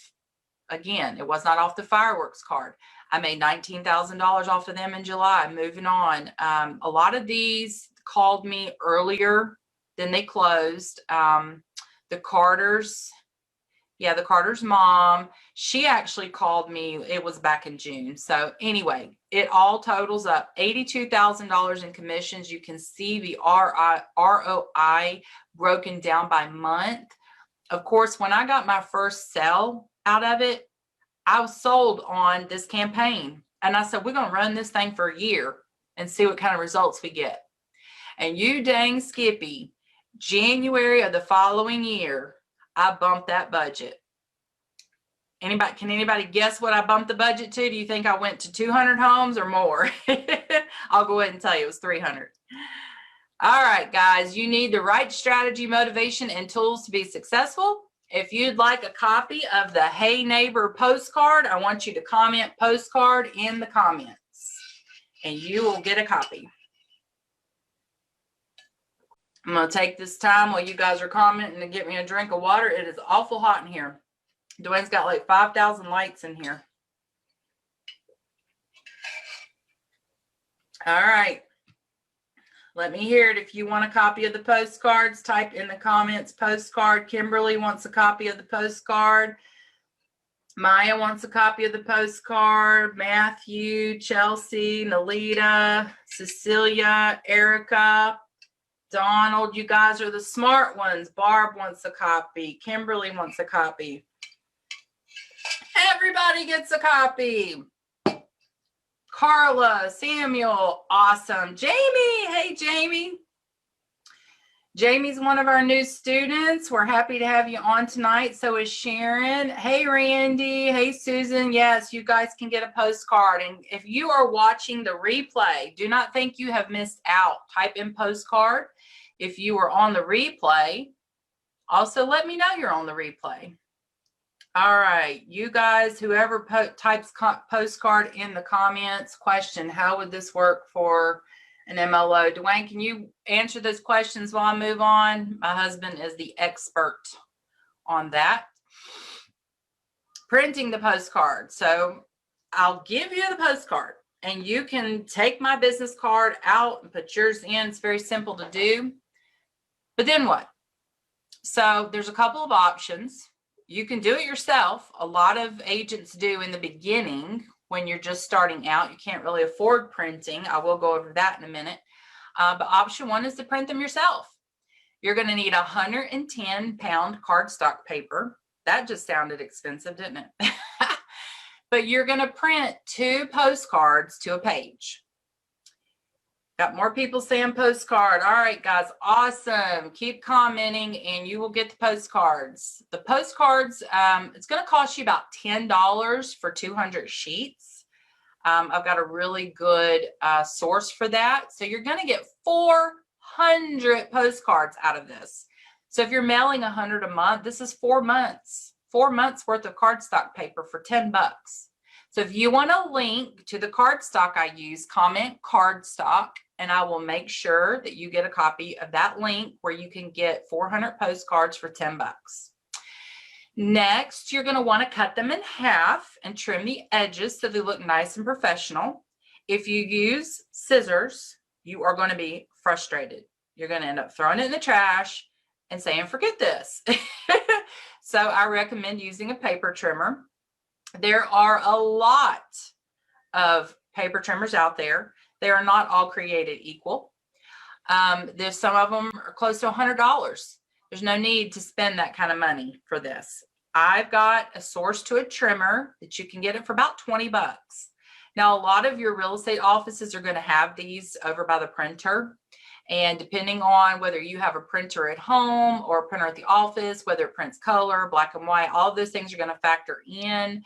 Speaker 1: again, it was not off the fireworks card. I made $19,000 off of them in July. Moving on. A lot of these called me earlier than they closed. The Carters, yeah, the Carter's mom, she actually called me. It was back in June. So anyway, it all totals up $82,000 in commissions. You can see the ROI broken down by month. Of course, when I got my first sale out of it, I was sold on this campaign. And I said, we're going to run this thing for a year and see what kind of results we get. And you dang Skippy, January of the following year, I bumped that budget. Can anybody guess what I bumped the budget to? Do you think I went to 200 homes or more? I'll go ahead and tell you it was 300. All right, guys, you need the right strategy, motivation, and tools to be successful. If you'd like a copy of the Hey Neighbor postcard, I want you to comment postcard in the comments, and you will get a copy. I'm going to take this time while you guys are commenting to get me a drink of water. It is awful hot in here. Dwayne's got like 5,000 lights in here. All right. Let me hear it. If you want a copy of the postcards, type in the comments postcard. Kimberly wants a copy of the postcard. Maya wants a copy of the postcard. Matthew, Chelsea, Nalita, Cecilia, Erica, Donald. You guys are the smart ones. Barb wants a copy. Kimberly wants a copy. Everybody gets a copy. Carla, Samuel, awesome. Jamie, hey, Jamie. Jamie's one of our new students. We're happy to have you on tonight. So is Sharon. Hey, Randy. Hey, Susan. Yes, you guys can get a postcard. And if you are watching the replay, do not think you have missed out. Type in postcard if you are on the replay. Also, let me know you're on the replay. All right, you guys, whoever types postcard in the comments, question, how would this work for an MLO? Dwayne, can you answer those questions while I move on? My husband is the expert on that. Printing the postcard. So I'll give you the postcard and you can take my business card out and put yours in. It's very simple to do. But then what? So there's a couple of options. You can do it yourself. A lot of agents do in the beginning when you're just starting out. You can't really afford printing. I will go over that in a minute. But option one is to print them yourself. You're going to need 110-pound cardstock paper. That just sounded expensive, didn't it? But you're going to print 2 postcards to a page. Got more people saying postcard. All right, guys, awesome. Keep commenting and you will get the postcards. The postcards, it's going to cost you about $10 for 200 sheets. I've got a really good source for that. So you're going to get 400 postcards out of this. So if you're mailing 100 a month, this is 4 months. 4 months worth of cardstock paper for $10. So if you want a link to the cardstock I use, comment cardstock, and I will make sure that you get a copy of that link where you can get 400 postcards for $10. Next, you're going to want to cut them in half and trim the edges so they look nice and professional. If you use scissors, you are going to be frustrated. You're going to end up throwing it in the trash and saying, forget this. So I recommend using a paper trimmer. There are a lot of paper trimmers out there. They are not all created equal. There's some of them are close to $100. There's no need to spend that kind of money for this. I've got a source to a trimmer that you can get it for about 20 bucks. Now, a lot of your real estate offices are going to have these over by the printer. And depending on whether you have a printer at home or a printer at the office, whether it prints color, black and white, all of those things are going to factor in.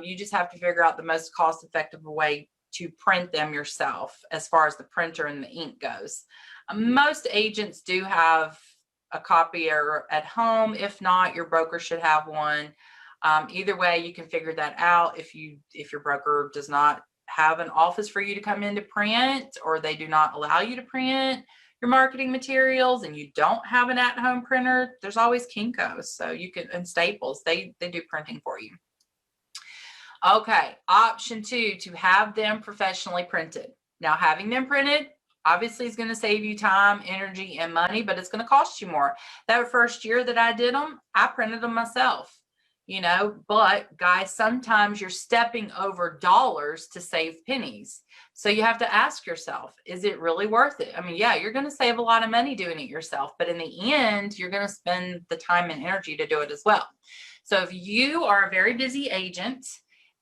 Speaker 1: You just have to figure out the most cost-effective way to print them yourself as far as the printer and the ink goes. Most agents do have a copier at home. If not, your broker should have one. Either way, you can figure that out. If your broker does not have an office for you to come in to print, or they do not allow you to print your marketing materials and you don't have an at-home printer, there's always Kinko's. So you can, and Staples, they do printing for you. Okay, option 2, to have them professionally printed. Now, having them printed obviously is going to save you time, energy, and money, but it's going to cost you more. That first year that I did them, I printed them myself, you know, but guys, sometimes you're stepping over dollars to save pennies. So you have to ask yourself, is it really worth it? I mean, yeah, you're going to save a lot of money doing it yourself, but in the end, you're going to spend the time and energy to do it as well. So if you are a very busy agent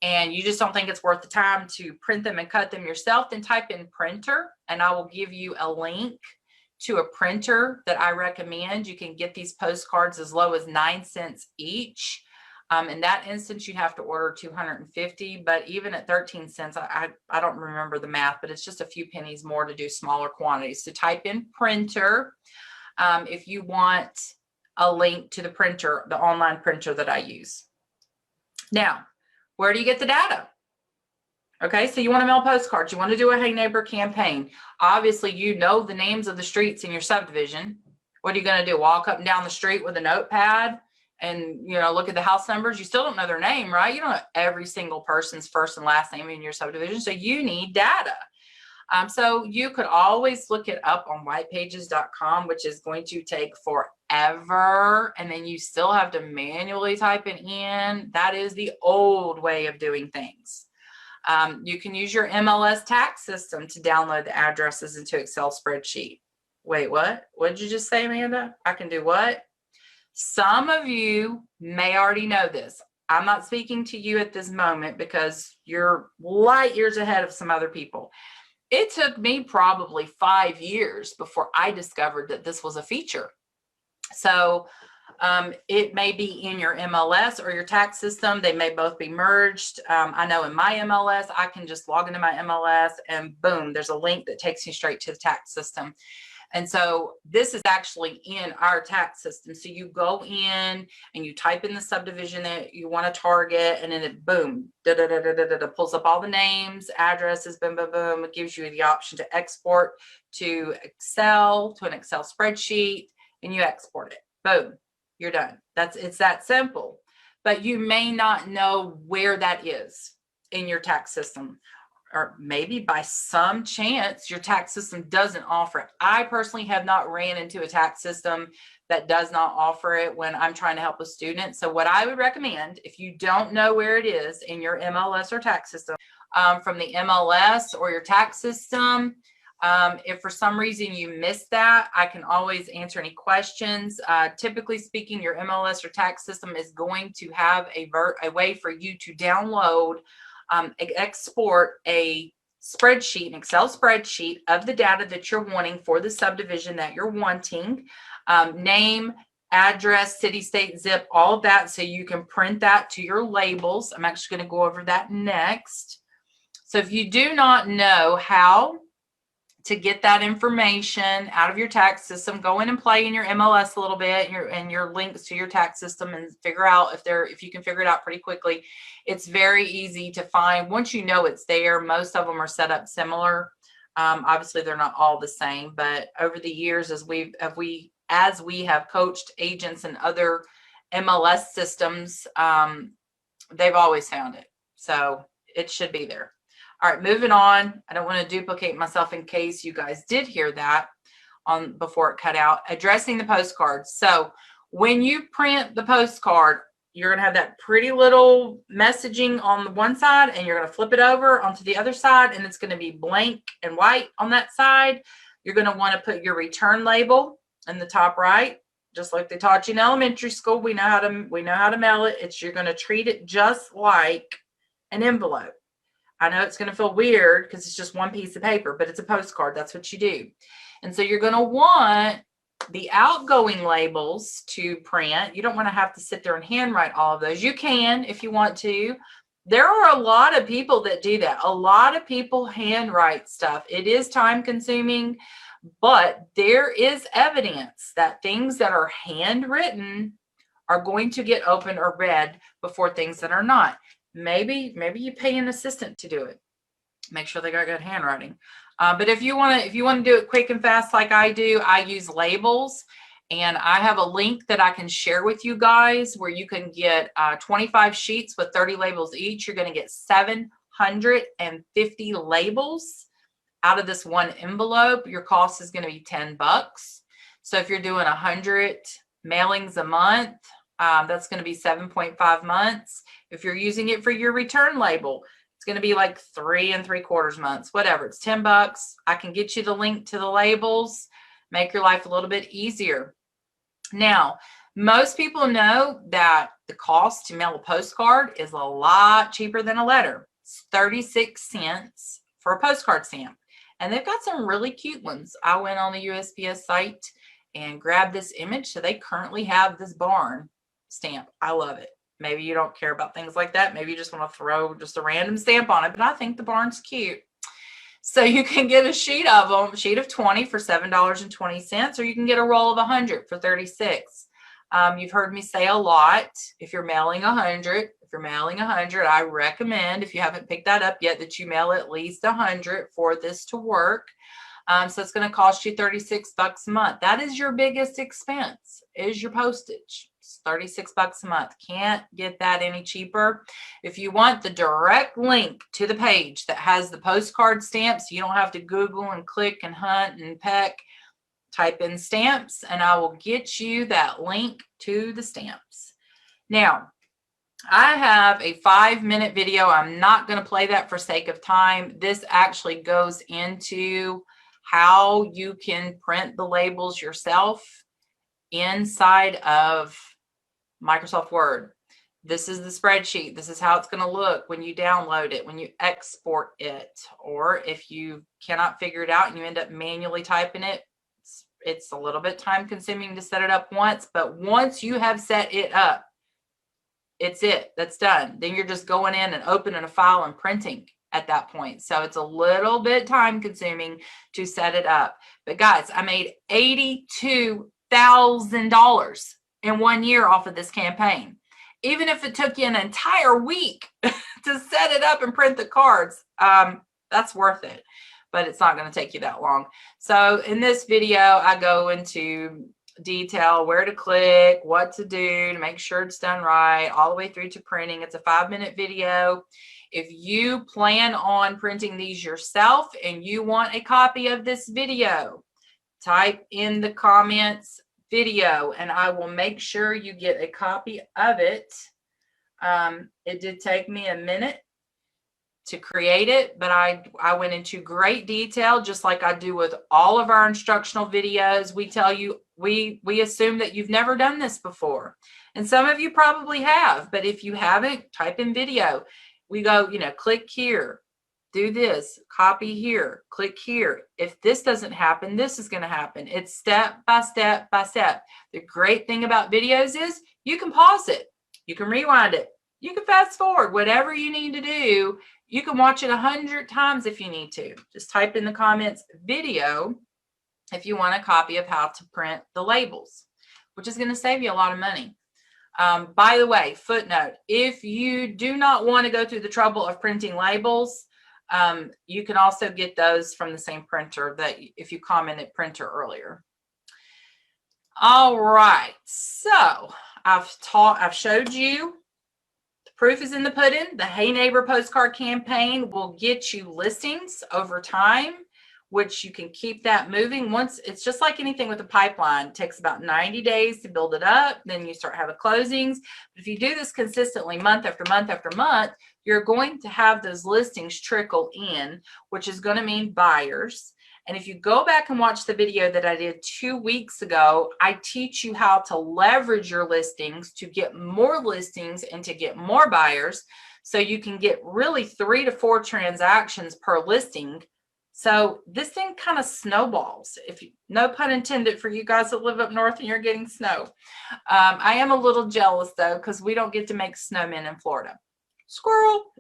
Speaker 1: and you just don't think it's worth the time to print them and cut them yourself, then type in printer, and I will give you a link to a printer that I recommend. You can get these postcards as low as 9 cents each. In that instance, you'd have to order 250, but even at 13 cents, I don't remember the math, but it's just a few pennies more to do smaller quantities. So type in printer if you want a link to the printer, the online printer that I use. Now, where do you get the data? Okay, so you want to mail postcards. You want to do a Hey Neighbor campaign. Obviously, you know the names of the streets in your subdivision. What are you going to do? Walk up and down the street with a notepad and, you know, look at the house numbers? You still don't know their name, right? You don't know every single person's first and last name in your subdivision, so you need data. So you could always look it up on whitepages.com, which is going to take forever. And then you still have to manually type it in. That is the old way of doing things. You can use your MLS tax system to download the addresses into Excel spreadsheet. Wait, what? What did you just say, Amanda? I can do what? Some of you may already know this. I'm not speaking to you at this moment because you're light years ahead of some other people. It took me probably 5 years before I discovered that this was a feature. So it may be in your MLS or your tax system. They may both be merged. I know in my MLS, I can just log into my MLS and boom, there's a link that takes you straight to the tax system. And so this is actually in our tax system. So you go in and you type in the subdivision that you want to target, and then it boom, pulls up all the names, addresses, boom, boom, boom. It gives you the option to export to Excel, to an Excel spreadsheet, and you export it. Boom, you're done. It's that simple. But you may not know where that is in your tax system. Or maybe by some chance your tax system doesn't offer it. I personally have not ran into a tax system that does not offer it when I'm trying to help a student. So what I would recommend, if you don't know where it is in your MLS or tax system, from the MLS or your tax system, if for some reason you missed that, I can always answer any questions. Typically speaking, your MLS or tax system is going to have a way for you to download, export a spreadsheet, an Excel spreadsheet of the data that you're wanting for the subdivision that you're wanting, name, address, city, state, zip, all of that, so you can print that to your labels. I'm actually going to go over that next. So if you do not know how to get that information out of your tax system, go in and play in your MLS a little bit and your links to your tax system and figure out if you can figure it out pretty quickly. It's very easy to find. Once you know it's there, most of them are set up similar. Obviously, they're not all the same, but over the years, as we have coached agents and other MLS systems, they've always found it. So it should be there. All right, moving on. I don't want to duplicate myself in case you guys did hear that before it cut out. Addressing the postcards. So when you print the postcard, you're going to have that pretty little messaging on the one side, and you're going to flip it over onto the other side, and it's going to be blank and white on that side. You're going to want to put your return label in the top right, just like they taught you in elementary school. We know how to mail it. You're going to treat it just like an envelope. I know it's going to feel weird because it's just one piece of paper, but it's a postcard. That's what you do. And so you're going to want the outgoing labels to print. You don't want to have to sit there and handwrite all of those. You can if you want to, There are a lot of people that do that. A lot of people handwrite stuff. It is time consuming, but there is evidence that things that are handwritten are going to get opened or read before things that are not. Maybe you pay an assistant to do it. Make sure they got good handwriting. But if you want to do it quick and fast like I do, I use labels. And I have a link that I can share with you guys where you can get 25 sheets with 30 labels each. You're going to get 750 labels out of this one envelope. Your cost is going to be $10. So if you're doing 100 mailings a month, that's going to be 7.5 months. If you're using it for your return label, it's going to be like 3 3/4 months, whatever. It's $10. I can get you the link to the labels, make your life a little bit easier. Now, most people know that the cost to mail a postcard is a lot cheaper than a letter. It's 36 cents for a postcard stamp. And they've got some really cute ones. I went on the USPS site and grabbed this image. So they currently have this barn stamp. I love it. Maybe you don't care about things like that. Maybe you just want to throw just a random stamp on it, but I think the barn's cute. So you can get a sheet of them, a sheet of 20 for $7.20, or you can get a roll of 100 for 36. You've heard me say a lot, if you're mailing 100, I recommend, if you haven't picked that up yet, that you mail at least 100 for this to work. So it's going to cost you $36 a month. That is your biggest expense, is your postage. It's $36 a month. Can't get that any cheaper. If you want the direct link to the page that has the postcard stamps, you don't have to Google and click and hunt and peck. Type in stamps and I will get you that link to the stamps. Now, I have a 5-minute video. I'm not going to play that for sake of time. This actually goes into how you can print the labels yourself inside of Microsoft Word. This is the spreadsheet. This is how it's going to look when you download it, when you export it, or if you cannot figure it out and you end up manually typing it, it's a little bit time consuming to set it up once, but once you have set it up, that's done. Then you're just going in and opening a file and printing at that point. So it's a little bit time consuming to set it up. But guys, I made $82,000 in 1 year off of this campaign. Even if it took you an entire week to set it up and print the cards, that's worth it. But it's not going to take you that long. So in this video, I go into detail where to click, what to do to make sure it's done right, all the way through to printing. It's a 5-minute video. If you plan on printing these yourself and you want a copy of this video, type in the comments video and I will make sure you get a copy of it. It did take me a minute to create it, but I went into great detail, just like I do with all of our instructional videos. We tell you, we assume that you've never done this before. And some of you probably have, but if you haven't, type in video. We go, click here, do this, copy here, click here. If this doesn't happen, this is going to happen. It's step by step by step. The great thing about videos is you can pause it. You can rewind it. You can fast forward, whatever you need to do. You can watch it 100 times if you need to. Just type in the comments video if you want a copy of how to print the labels, which is going to save you a lot of money. By the way, footnote, if you do not want to go through the trouble of printing labels, you can also get those from the same printer that if you commented printer earlier. All right, so I've showed you. Proof is in the pudding. The Hey Neighbor postcard campaign will get you listings over time, which you can keep that moving. Once it's just like anything with a pipeline, it takes about 90 days to build it up. Then you start having closings. But if you do this consistently month after month after month, you're going to have those listings trickle in, which is going to mean buyers. And if you go back and watch the video that I did 2 weeks ago, I teach you how to leverage your listings to get more listings and to get more buyers. So you can get really 3 to 4 transactions per listing. So this thing kind of snowballs. No pun intended for you guys that live up north and you're getting snow. I am a little jealous though, because we don't get to make snowmen in Florida. Squirrel.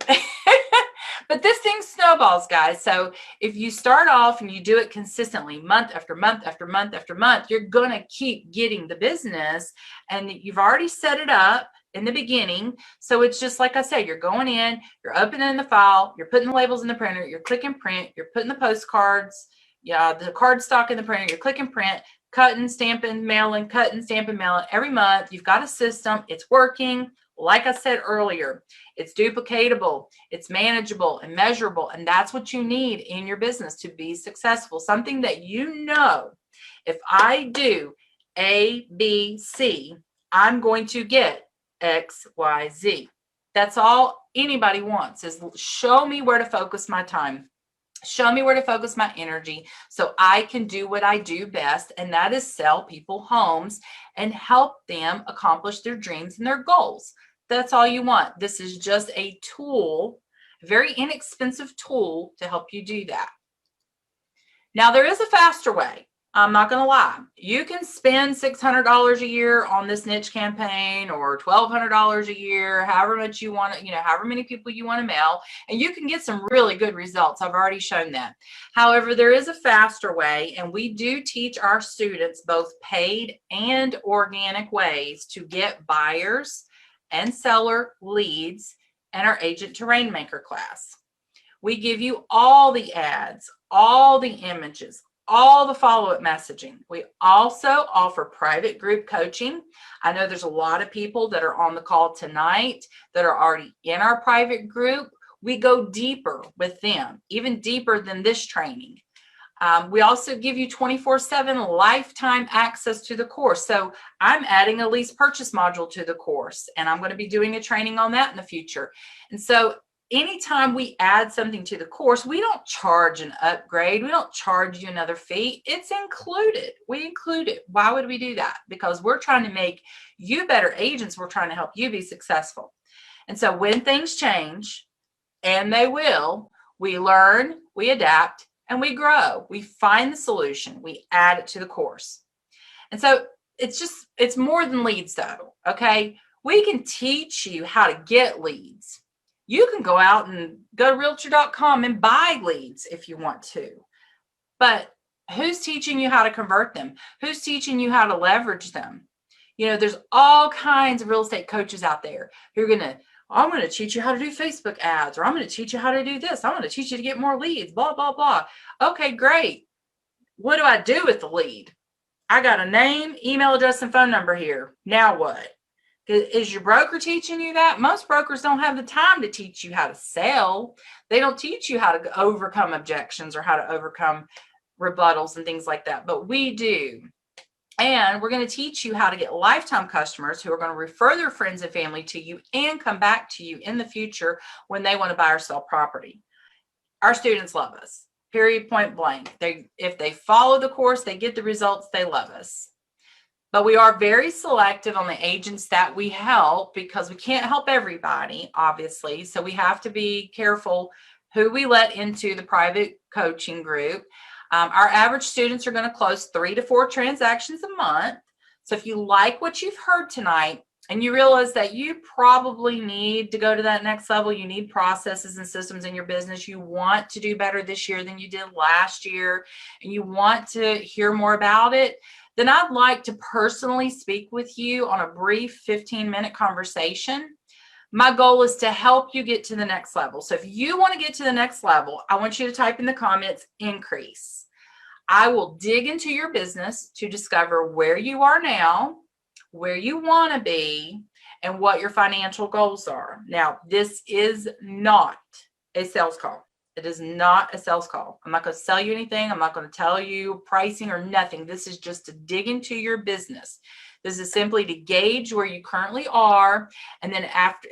Speaker 1: But this thing snowballs, guys. So if you start off and you do it consistently, month after month after month after month, you're going to keep getting the business, and you've already set it up in the beginning. So it's just like I said, you're going in, you're opening the file, you're putting the labels in the printer, you're clicking print, you're putting the postcards, the card stock in the printer, you're clicking print, cutting, stamping, mailing, cutting, stamping, mailing every month. You've got a system. It's working. Like I said earlier, it's duplicatable, it's manageable and measurable, and that's what you need in your business to be successful. Something that if I do A, B, C, I'm going to get X, Y, Z. That's all anybody wants, is show me where to focus my time. Show me where to focus my energy so I can do what I do best, and that is sell people homes and help them accomplish their dreams and their goals. That's all you want. This is just a tool, a very inexpensive tool to help you do that. Now, there is a faster way. I'm not going to lie. You can spend $600 a year on this niche campaign, or $1,200 a year, however much you want to, however many people you want to mail, and you can get some really good results. I've already shown that. However, there is a faster way, and we do teach our students both paid and organic ways to get buyers and seller leads in our Agent to Rainmaker class. We give you all the ads, all the images, all the follow-up messaging. We also offer private group coaching. I know there's a lot of people that are on the call tonight that are already in our private group. We go deeper with them, even deeper than this training. We also give you 24/7 lifetime access to the course. So I'm adding a lease purchase module to the course, and I'm going to be doing a training on that in the future. And so anytime we add something to the course, we don't charge an upgrade. We don't charge you another fee. It's included. We include it. Why would we do that? Because we're trying to make you better agents. We're trying to help you be successful. And so when things change, and they will, we learn, we adapt, and we grow. We find the solution. We add it to the course. And so it's more than leads though, okay? We can teach you how to get leads. You can go out and go to realtor.com and buy leads if you want to. But who's teaching you how to convert them? Who's teaching you how to leverage them? There's all kinds of real estate coaches out there who are I'm going to teach you how to do Facebook ads, or I'm going to teach you how to do this. I'm going to teach you to get more leads, blah, blah, blah. Okay, great. What do I do with the lead? I got a name, email address, and phone number here. Now what? Is your broker teaching you that? Most brokers don't have the time to teach you how to sell. They don't teach you how to overcome objections or how to overcome rebuttals and things like that. But we do. And we're going to teach you how to get lifetime customers who are going to refer their friends and family to you and come back to you in the future when they want to buy or sell property. Our students love us, period, point blank. If they follow the course, they get the results, they love us. But we are very selective on the agents that we help, because we can't help everybody, obviously. So we have to be careful who we let into the private coaching group. Our average students are going to close 3 to 4 transactions a month. So if you like what you've heard tonight and you realize that you probably need to go to that next level, you need processes and systems in your business, you want to do better this year than you did last year, and you want to hear more about it, then I'd like to personally speak with you on a brief 15-minute conversation. My goal is to help you get to the next level. So if you want to get to the next level, I want you to type in the comments, increase. I will dig into your business to discover where you are now, where you want to be, and what your financial goals are. Now, this is not a sales call. It is not a sales call. I'm not going to sell you anything. I'm not going to tell you pricing or nothing. This is just to dig into your business. This is simply to gauge where you currently are. And then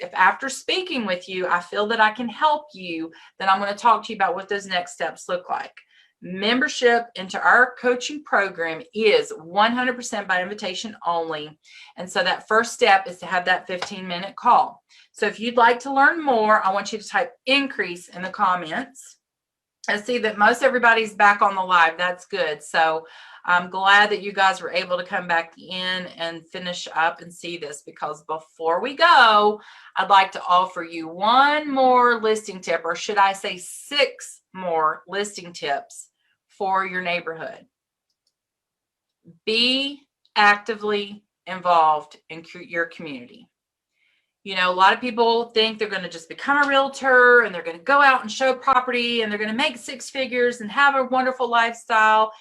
Speaker 1: if after speaking with you, I feel that I can help you, then I'm going to talk to you about what those next steps look like. Membership into our coaching program is 100% by invitation only. And so that first step is to have that 15-minute call. So if you'd like to learn more, I want you to type increase in the comments. I see that most everybody's back on the live. That's good. So I'm glad that you guys were able to come back in and finish up and see this, because before we go, I'd like to offer you one more listing tip, or should I say 6 more listing tips for your neighborhood. Be actively involved in your community. You know, a lot of people think they're going to just become a realtor and they're going to go out and show property and they're going to make 6 figures and have a wonderful lifestyle.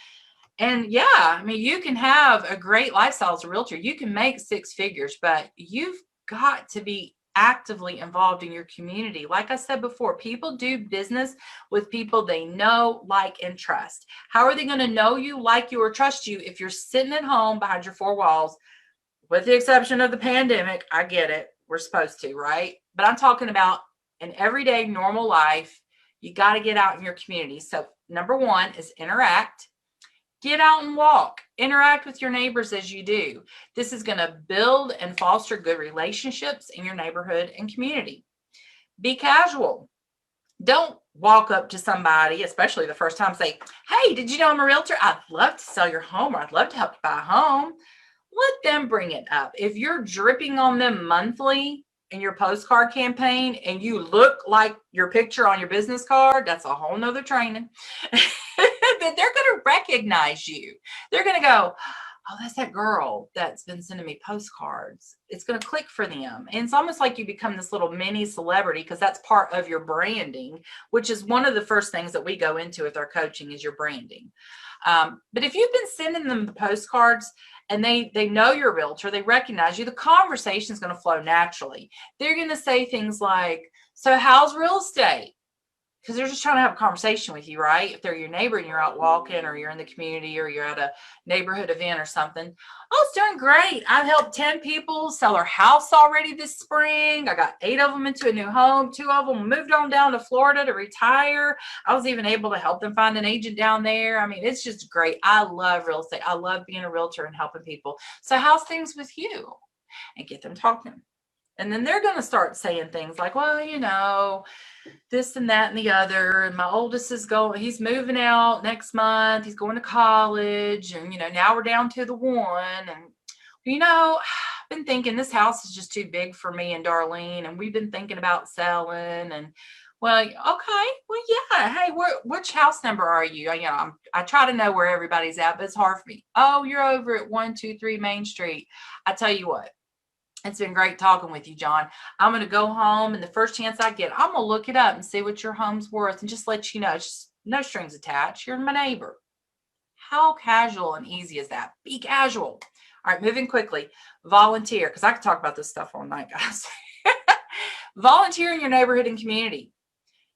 Speaker 1: And yeah, I mean, you can have a great lifestyle as a realtor. You can make 6 figures, but you've got to be actively involved in your community. Like I said before, people do business with people they know, like, and trust. How are they going to know you, like you, or trust you if you're sitting at home behind your 4 walls? With the exception of the pandemic, I get it. We're supposed to, right? But I'm talking about an everyday normal life. You got to get out in your community. So number 1 is interact. Get out and walk. Interact with your neighbors as you do. This is going to build and foster good relationships in your neighborhood and community. Be casual. Don't walk up to somebody, especially the first time, say, hey, did you know I'm a realtor? I'd love to sell your home, or I'd love to help you buy a home. Let them bring it up. If you're dripping on them monthly in your postcard campaign and you look like your picture on your business card, that's a whole nother training. That they're going to recognize you. They're going to go, oh, that's that girl that's been sending me postcards. It's going to click for them. And it's almost like you become this little mini celebrity, because that's part of your branding, which is one of the first things that we go into with our coaching is your branding. But if you've been sending them the postcards and they know you're a realtor, they recognize you, the conversation is going to flow naturally. They're going to say things like, so how's real estate? Because they're just trying to have a conversation with you, right? If they're your neighbor and you're out walking, or you're in the community, or you're at a neighborhood event or something. Oh, it's doing great. I've helped 10 people sell their house already this spring. I got 8 of them into a new home. 2 of them moved on down to Florida to retire. I was even able to help them find an agent down there. I mean, it's just great. I love real estate. I love being a realtor and helping people. So how's things with you? And get them talking. And then they're going to start saying things like, well, you know, this and that and the other. And my oldest is he's moving out next month. He's going to college. And, you know, now we're down to the 1. And, you know, I've been thinking this house is just too big for me and Darlene. And we've been thinking about selling. And, well, okay, well, yeah. Hey, which house number are you? You know, I try to know where everybody's at, but it's hard for me. Oh, you're over at 123 Main Street. I tell you what. It's been great talking with you, John. I'm going to go home, and the first chance I get, I'm going to look it up and see what your home's worth and just let you know. Just no strings attached. You're my neighbor. How casual and easy is that? Be casual. All right, moving quickly. Volunteer, because I could talk about this stuff all night, guys. Volunteer in your neighborhood and community.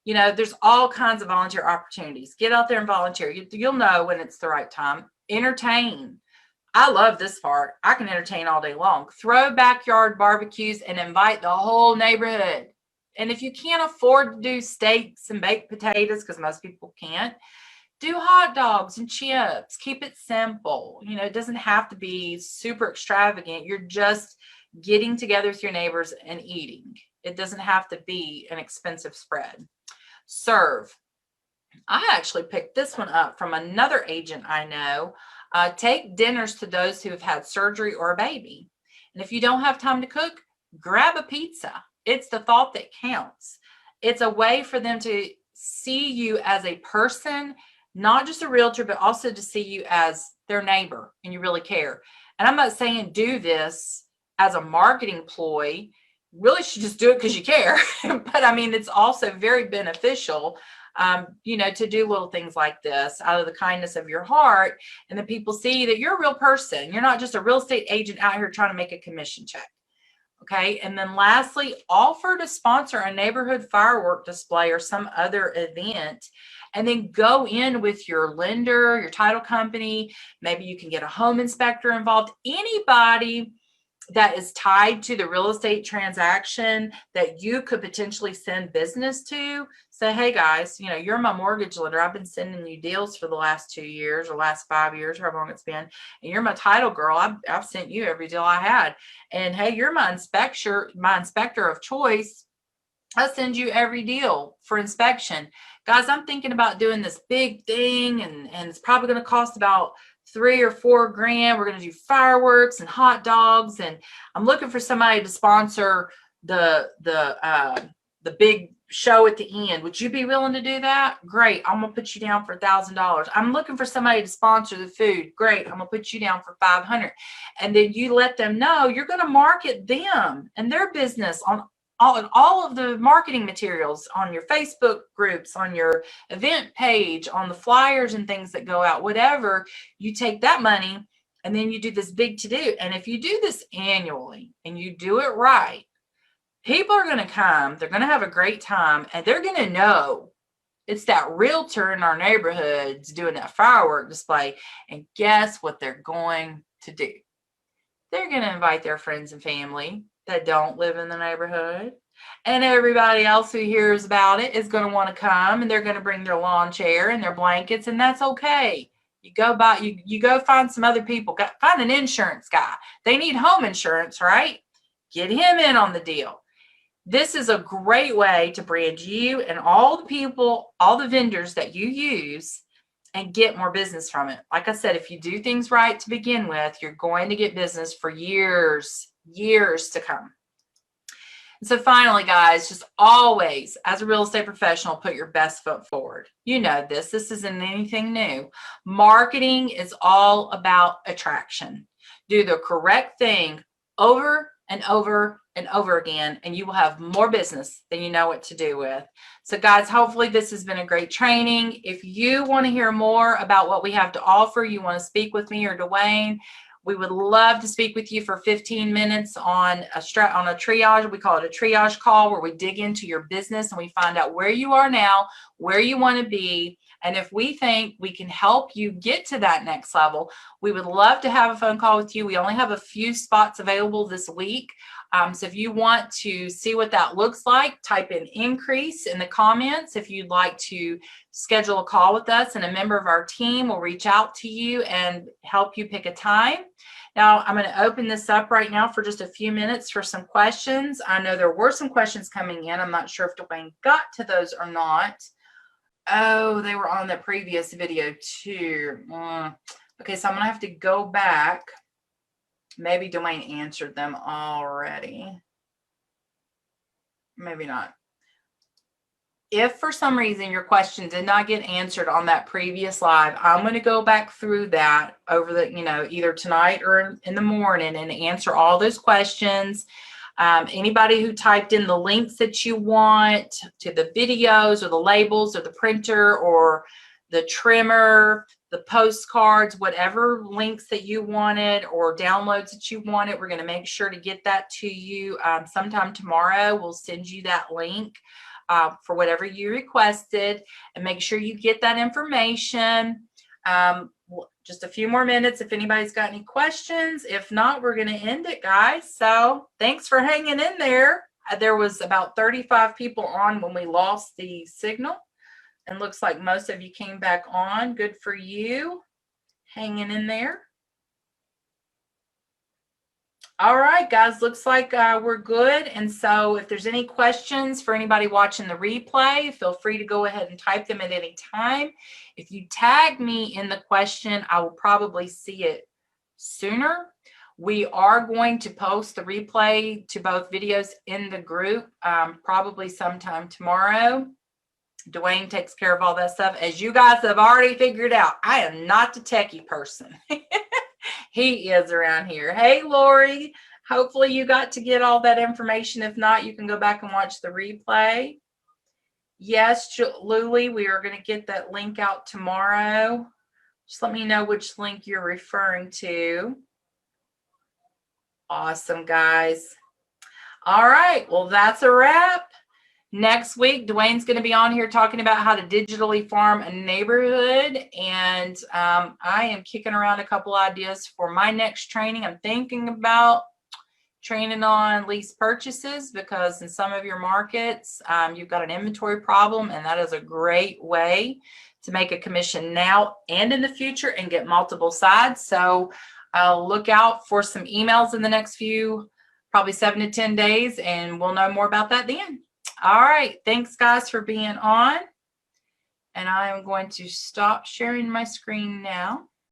Speaker 1: You know, there's all kinds of volunteer opportunities. Get out there and volunteer. You'll know when it's the right time. Entertain. I love this part. I can entertain all day long. Throw backyard barbecues and invite the whole neighborhood. And if you can't afford to do steaks and baked potatoes, because most people can't, do hot dogs and chips. Keep it simple. You know, it doesn't have to be super extravagant. You're just getting together with your neighbors and eating. It doesn't have to be an expensive spread. Serve. I actually picked this one up from another agent I know. Take dinners to those who have had surgery or a baby. And if you don't have time to cook, grab a pizza. It's the thought that counts. It's a way for them to see you as a person, not just a realtor, but also to see you as their neighbor and you really care. And I'm not saying do this as a marketing ploy. Really should just do it because you care. But I mean, it's also very beneficial you know, to do little things like this out of the kindness of your heart. And then people see that you're a real person. You're not just a real estate agent out here trying to make a commission check. Okay. And then lastly, offer to sponsor a neighborhood firework display or some other event. And then go in with your lender, your title company. Maybe you can get a home inspector involved. Anybody that is tied to the real estate transaction that you could potentially send business to. Say, hey guys, you know, you're my mortgage lender. I've been sending you deals for the last 2 years or last 5 years, however long it's been. And you're my title girl. I've sent you every deal I had. And hey, you're my inspector of choice. I'll send you every deal for inspection. Guys, I'm thinking about doing this big thing, and it's probably going to cost about $3 or $4 grand. We're going to do fireworks and hot dogs, and I'm looking for somebody to sponsor the big show at the end. Would you be willing to do that? Great. I'm going to put you down for $1,000. I'm looking for somebody to sponsor the food. Great. I'm going to put you down for $500. And then you let them know you're going to market them and their business on all of the marketing materials, on your Facebook groups, on your event page, on the flyers and things that go out, whatever. You take that money and then you do this big to-do. And if you do this annually and you do it right, people are going to come, they're going to have a great time, and they're going to know it's that realtor in our neighborhoods doing that firework display. And guess what they're going to do? They're going to invite their friends and family that don't live in the neighborhood. And everybody else who hears about it is going to want to come, and they're going to bring their lawn chair and their blankets, and that's okay. You go you go find some other people, find an insurance guy. They need home insurance, right? Get him in on the deal. This is a great way to brand you and all the people, all the vendors that you use, and get more business from it. Like I said, if you do things right to begin with, you're going to get business for years to come. And so finally, guys, just always, as a real estate professional, put your best foot forward. You know this. This isn't anything new. Marketing is all about attraction. Do the correct thing over and over and over again, and you will have more business than you know what to do with. So guys, hopefully this has been a great training. If you want to hear more about what we have to offer, you want to speak with me or Dwayne, we would love to speak with you for 15 minutes on a triage. We call it a triage call, where we dig into your business and we find out where you are now, where you want to be, and if we think we can help you get to that next level, we would love to have a phone call with you. We only have a few spots available this week. So if you want to see what that looks like, type in increase in the comments. If you'd like to schedule a call with us, and a member of our team will reach out to you and help you pick a time. Now, I'm going to open this up right now for just a few minutes for some questions. I know there were some questions coming in. I'm not sure if Dwayne got to those or not. Oh, they were on the previous video too. Okay, so I'm going to have to go back. Maybe Dwayne answered them already. Maybe not. If for some reason your question did not get answered on that previous live, I'm going to go back through that over the, either tonight or in the morning, and answer all those questions. Anybody who typed in the links that you want to the videos or the labels or the printer or the trimmer, the postcards, whatever links that you wanted or downloads that you wanted, we're going to make sure to get that to you sometime tomorrow. We'll send you that link for whatever you requested, and make sure you get that information. Just a few more minutes if anybody's got any questions. If not, we're going to end it, guys. So thanks for hanging in there. There was about 35 people on when we lost the signal, and looks like most of you came back on. Good for you, hanging in there. All right, guys, looks like we're good. And so if there's any questions for anybody watching the replay, feel free to go ahead and type them at any time. If you tag me in the question, I will probably see it sooner. We are going to post the replay to both videos in the group probably sometime tomorrow. Dwayne takes care of all that stuff. As you guys have already figured out, I am not the techie person. He is around here. Hey, Lori, hopefully you got to get all that information. If not, you can go back and watch the replay. Yes, Luli, we are going to get that link out tomorrow. Just let me know which link you're referring to. Awesome, guys. All right, well, that's a wrap. Next week, Dwayne's going to be on here talking about how to digitally farm a neighborhood. And I am kicking around a couple ideas for my next training. I'm thinking about training on lease purchases, because in some of your markets, you've got an inventory problem, and that is a great way to make a commission now and in the future and get multiple sides. So I'll look out for some emails in the next few, probably 7 to 10 days, and we'll know more about that then. All right. Thanks, guys, for being on. And I am going to stop sharing my screen now.